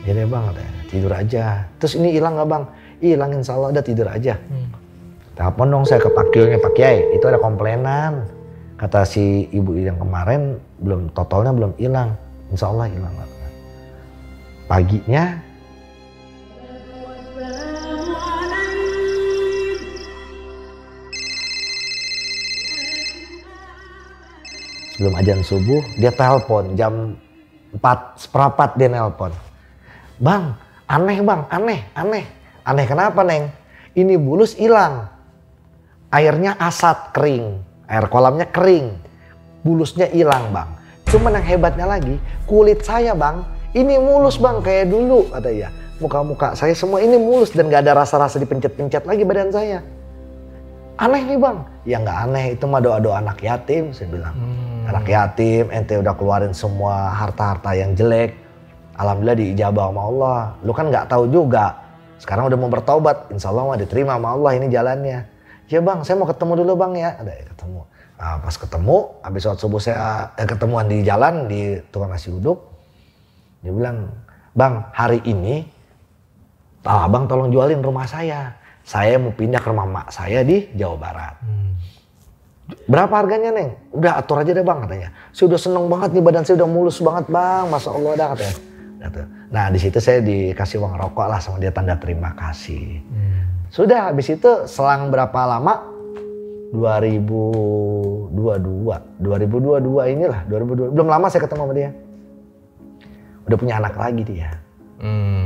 Ya deh bang, tidur aja. Terus ini hilang nggak bang? Hilang insya Allah, udah tidur aja. Telepon dong saya ke Pak Kiai, itu ada komplainan. Kata si ibu yang kemarin belum totalnya belum hilang, insya Allah hilang. Paginya sebelum ajan subuh dia telepon jam 4:15 dia nelpon. Bang, aneh bang, aneh. Aneh kenapa Neng? Ini bulus hilang. Airnya asat kering, air kolamnya kering. Bulusnya hilang bang. Cuman yang hebatnya lagi, kulit saya bang, ini mulus bang kayak dulu katanya. Muka-muka saya semua ini mulus dan gak ada rasa-rasa dipencet-pencet lagi badan saya. Aneh nih bang. Ya nggak aneh, itu mah doa-doa anak yatim saya bilang. Anak yatim, ente udah keluarin semua harta-harta yang jelek. Alhamdulillah diijabah sama Allah. Lu kan nggak tahu juga. Sekarang udah mau bertaubat, insya Allah mah diterima sama Allah ini jalannya. Ya bang, saya mau ketemu dulu bang ya. Ada ketemu. Nah, pas ketemu, habis sholat subuh saya ketemuan di jalan di tukang nasi uduk. Dia bilang, bang hari ini, abang tolong jualin rumah saya. Saya mau pindah ke rumah mak saya di Jawa Barat. Berapa harganya Neng? Udah atur aja deh bang katanya. Saya udah seneng banget nih, badan saya udah mulus banget bang. Masya Allah dah katanya. Nah di situ saya dikasih uang rokok lah sama dia tanda terima kasih. Sudah habis itu selang berapa lama? 2022 inilah 2022. Belum lama saya ketemu sama dia. Udah punya anak lagi dia.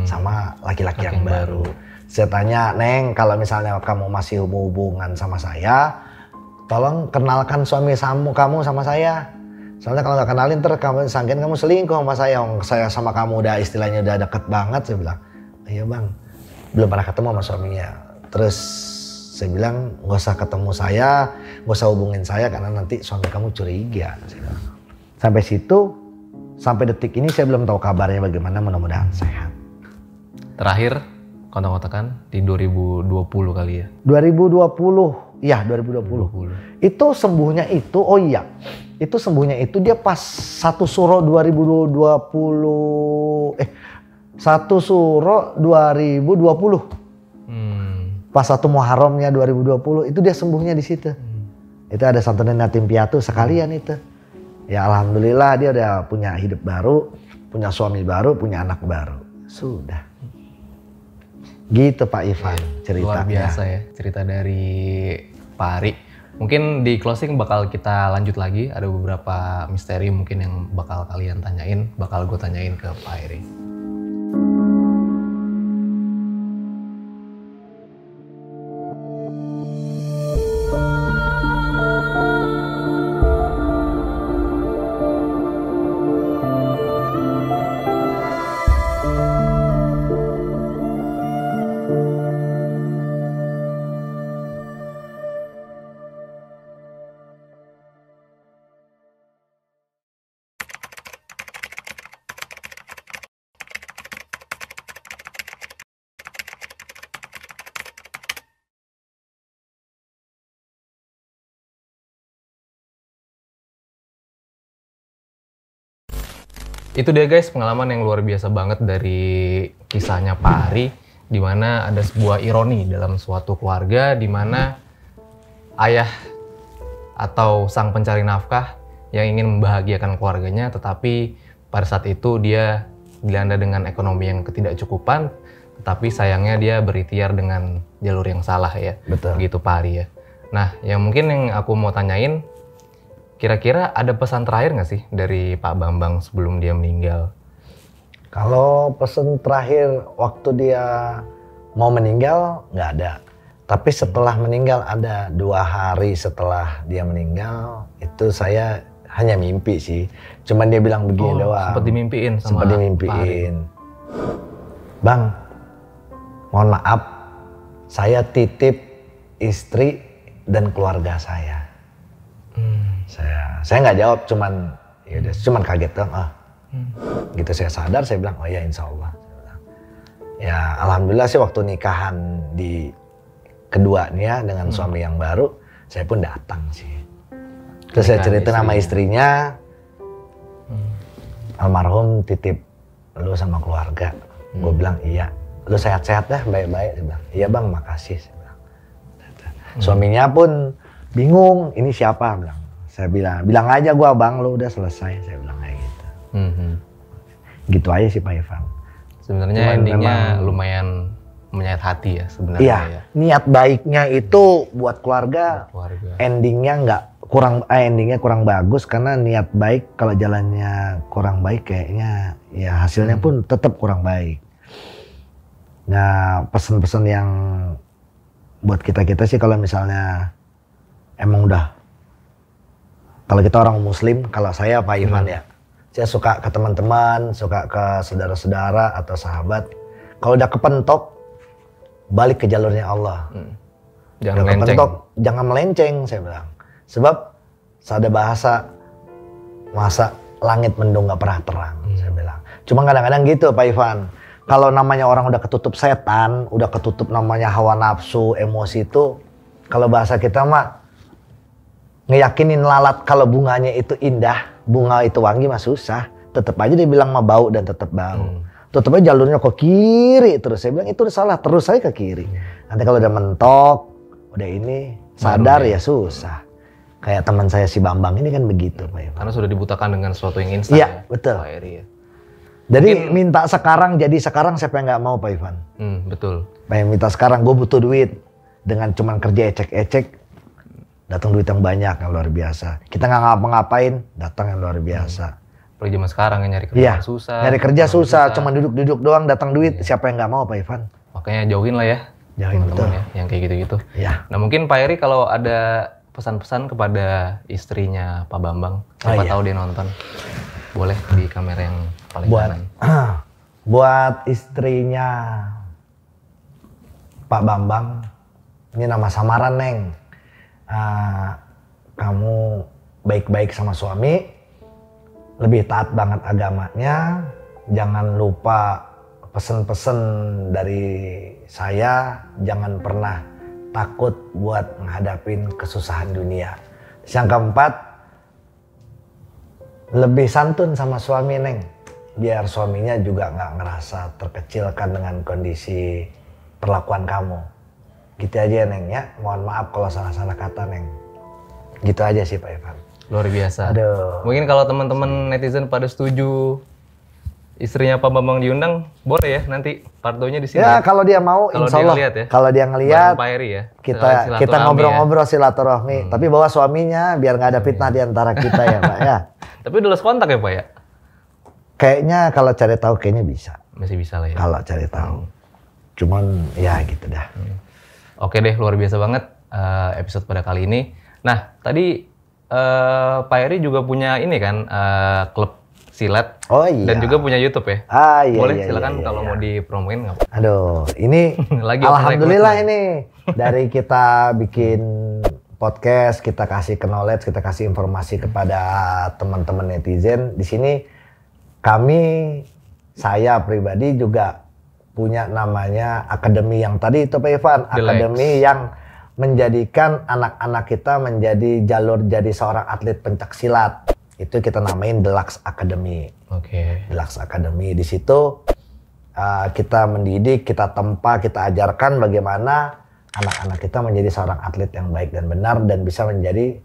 Sama laki-laki yang baru. Saya tanya, Neng, kalau misalnya kamu masih hubungan sama saya, tolong kenalkan suami kamu sama saya. Soalnya kalau nggak kenalin kamu sangkain kamu selingkuh sama saya. Saya sama kamu udah istilahnya udah deket banget. Saya bilang, iya bang, belum pernah ketemu sama suaminya. Terus saya bilang, nggak usah ketemu saya, nggak usah hubungin saya karena nanti suami kamu curiga. Sampai situ, sampai detik ini saya belum tahu kabarnya bagaimana, mudah-mudahan sehat. Terakhir kontak-kontakan di 2020 kali ya? 2020, ya 2020. Itu sembuhnya itu, oh iya, itu sembuhnya itu dia pas 1 Suro 2020, 1 Suro 2020. Pas 1 Muharramnya 2020 itu dia sembuhnya di situ. Itu ada santunan yatim piatu sekalian itu. Ya alhamdulillah dia udah punya hidup baru, punya suami baru, punya anak baru. Sudah. Gitu Pak Ivan ceritanya. Luar biasa ya cerita dari Pak Ari. Mungkin di closing bakal kita lanjut lagi. Ada beberapa misteri mungkin yang bakal kalian tanyain, bakal gue tanyain ke Pak Ari. Itu dia guys, pengalaman yang luar biasa banget dari kisahnya Pak Ari, di mana ada sebuah ironi dalam suatu keluarga di mana ayah atau sang pencari nafkah yang ingin membahagiakan keluarganya, tetapi pada saat itu dia dilanda dengan ekonomi yang ketidakcukupan, tetapi sayangnya dia berikhtiar dengan jalur yang salah ya. Betul. Gitu Pak Ari ya. Nah, yang mungkin yang aku mau tanyain, kira-kira ada pesan terakhir nggak sih dari Pak Bambang sebelum dia meninggal? Kalau pesan terakhir waktu dia mau meninggal nggak ada. Tapi setelah meninggal ada 2 hari setelah dia meninggal itu saya hanya mimpi sih. Cuman dia bilang begini doang. Sempat dimimpiin sama Sempat dimimpiin. Bang, mohon maaf saya titip istri dan keluarga saya. Saya nggak jawab, cuman kaget dong. Gitu saya sadar, saya bilang oh ya insya Allah. Ya alhamdulillah sih waktu nikahan di keduanya dengan suami yang baru, saya pun datang sih. Terus saya cerita nama istrinya, almarhum titip lu sama keluarga. Gue bilang iya, lu sehat-sehat dah, baik-baik. Dia bilang iya bang, makasih. Saya bilang. Suaminya pun bingung, ini siapa? Bilang. Saya bilang aja gue bang, lu udah selesai. Saya bilang kayak gitu. Gitu aja sih Pak Ivan. Sebenarnya endingnya lumayan menyayat hati ya sebenarnya. Iya, ya. niat baiknya itu buat keluarga. Endingnya kurang bagus karena niat baik kalau jalannya kurang baik kayaknya ya hasilnya pun tetap kurang baik. Nah, pesan-pesan yang buat kita sih kalau misalnya emang udah, kalau kita orang muslim, kalau saya Pak Ivan ya, saya suka ke teman-teman, suka ke saudara-saudara atau sahabat. Kalau udah kepentok, balik ke jalurnya Allah. Jangan udah melenceng. kepentok, jangan melenceng, saya bilang. Sebab ada bahasa, masa langit mendung gak pernah terang, saya bilang. Cuma kadang-kadang gitu Pak Ivan. Kalau namanya orang udah ketutup setan, udah ketutup namanya hawa nafsu, emosi itu, kalau bahasa kita mah ngeyakinin lalat kalau bunganya itu indah, bunga itu wangi mah susah. Tetep aja dia bilang mah bau dan tetep bau. Tetep aja jalurnya ke kiri terus. Saya bilang itu udah salah, terus saya ke kiri. Nanti kalau udah mentok, udah ini sadar ya susah. Kayak teman saya si Bambang ini kan begitu Pak Ivan. Karena sudah dibutakan dengan sesuatu yang instan. Iya, ya, betul. Pak Eri ya. Jadi minta sekarang jadi sekarang siapa yang nggak mau Pak Ivan? Betul. Pengen minta sekarang, gue butuh duit. Dengan cuman kerja ecek-ecek, datang duit yang banyak, yang luar biasa. Kita nggak ngapa-ngapain, datang yang luar biasa. Apalagi zaman sekarang yang nyari kerja susah. Nyari kerja susah, cuman duduk-duduk doang, datang duit. Siapa yang nggak mau Pak Ivan? Makanya jauhin lah ya. Jauhin, teman-teman betul. ya, yang kayak gitu-gitu. Iya. Nah mungkin Pak Eri kalau ada pesan-pesan kepada istrinya Pak Bambang, siapa tahu dia nonton, boleh di kamera yang paling kanan. Buat istrinya Pak Bambang, ini nama samaran Neng. Kamu baik-baik sama suami, lebih taat banget agamanya, jangan lupa pesen-pesen dari saya, jangan pernah takut buat menghadapin kesusahan dunia. Yang keempat, lebih santun sama suami Neng, biar suaminya juga nggak ngerasa terkecilkan dengan kondisi perlakuan kamu. Gitu aja Neng ya, mohon maaf kalau salah-salah kata Neng. Gitu aja sih Pak Ivan. Luar biasa. Aduh. Mungkin kalau teman-teman netizen pada setuju istrinya Pak Bambang diundang, boleh ya nanti part 2-nya di sini. Ya kalau dia mau, Kalau insya dia Allah. ngeliat ya. Kalau dia ngeliat, Pak Eri ya. kita ngobrol-ngobrol silaturahmi. Tapi bawa suaminya biar nggak ada fitnah di antara kita ya Pak ya. Tapi udah lost kontak ya Pak ya? Kayaknya kalau cari tahu kayaknya bisa. Masih bisa lah ya. Kalau cari tahu. Cuman ya gitu dah. Oke deh, luar biasa banget episode pada kali ini. Nah, tadi Pak Eri juga punya ini kan, klub silat. Oh iya. Dan juga punya YouTube ya. Iya. Boleh iya, silakan iya, kalau iya. mau dipromoin nggak? Aduh, ini Lagi alhamdulillah open ini dari kita bikin podcast, kita kasih knowledge, kita kasih informasi kepada teman-teman netizen. Di sini kami, saya pribadi juga punya namanya akademi yang tadi itu Pak Ivan, akademi yang menjadikan anak-anak kita menjadi jalur jadi seorang atlet pencaksilat. Itu kita namain Deluxe Academy. Oke. Deluxe Academy, di situ kita mendidik, kita tempa, kita ajarkan bagaimana anak-anak kita menjadi seorang atlet yang baik dan benar dan bisa menjadi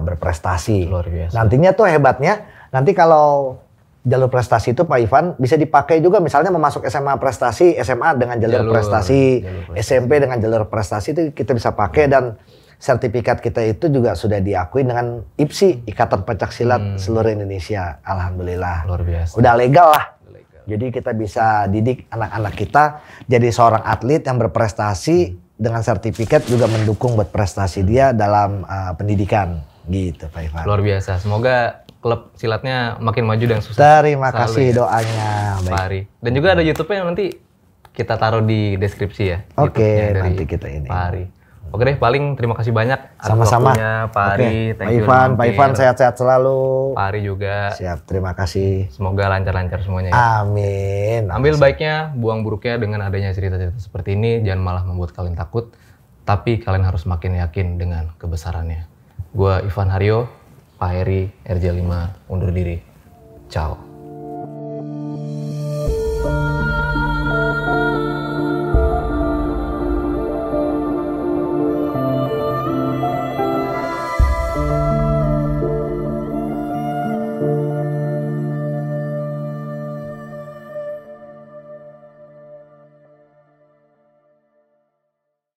berprestasi. Luar biasa. Nantinya tuh hebatnya, nanti kalau jalur prestasi itu Pak Ivan bisa dipakai juga, misalnya mau masuk SMA prestasi, SMA dengan jalur prestasi, SMP dengan jalur prestasi itu kita bisa pakai, dan sertifikat kita itu juga sudah diakui dengan IPSI, Ikatan Pencaksilat seluruh Indonesia. Alhamdulillah. Luar biasa. Udah legal lah. Jadi kita bisa didik anak-anak kita jadi seorang atlet yang berprestasi dengan sertifikat, juga mendukung buat prestasi dia dalam pendidikan. Gitu Pak Ivan. Luar biasa. Semoga klub silatnya makin maju dan sukses. Terima Selalu kasih ya, doanya. Pak Ari. Dan juga ada YouTube-nya nanti kita taruh di deskripsi ya. Oke, YouTube-nya dari nanti kita ini. Pak Ari. Oke deh, paling terima kasih banyak atas Sama-sama. waktunya Pak Ari. Pak Ivan, Pak Ivan sehat-sehat selalu. Pak Ari juga. Siap, terima kasih. Semoga lancar-lancar semuanya ya. Amin. Ambil baiknya, buang buruknya dengan adanya cerita-cerita seperti ini. Jangan malah membuat kalian takut. Tapi kalian harus makin yakin dengan kebesarannya. Gua Ivan Haryo, Pak Heri, RJ5, undur diri. Ciao.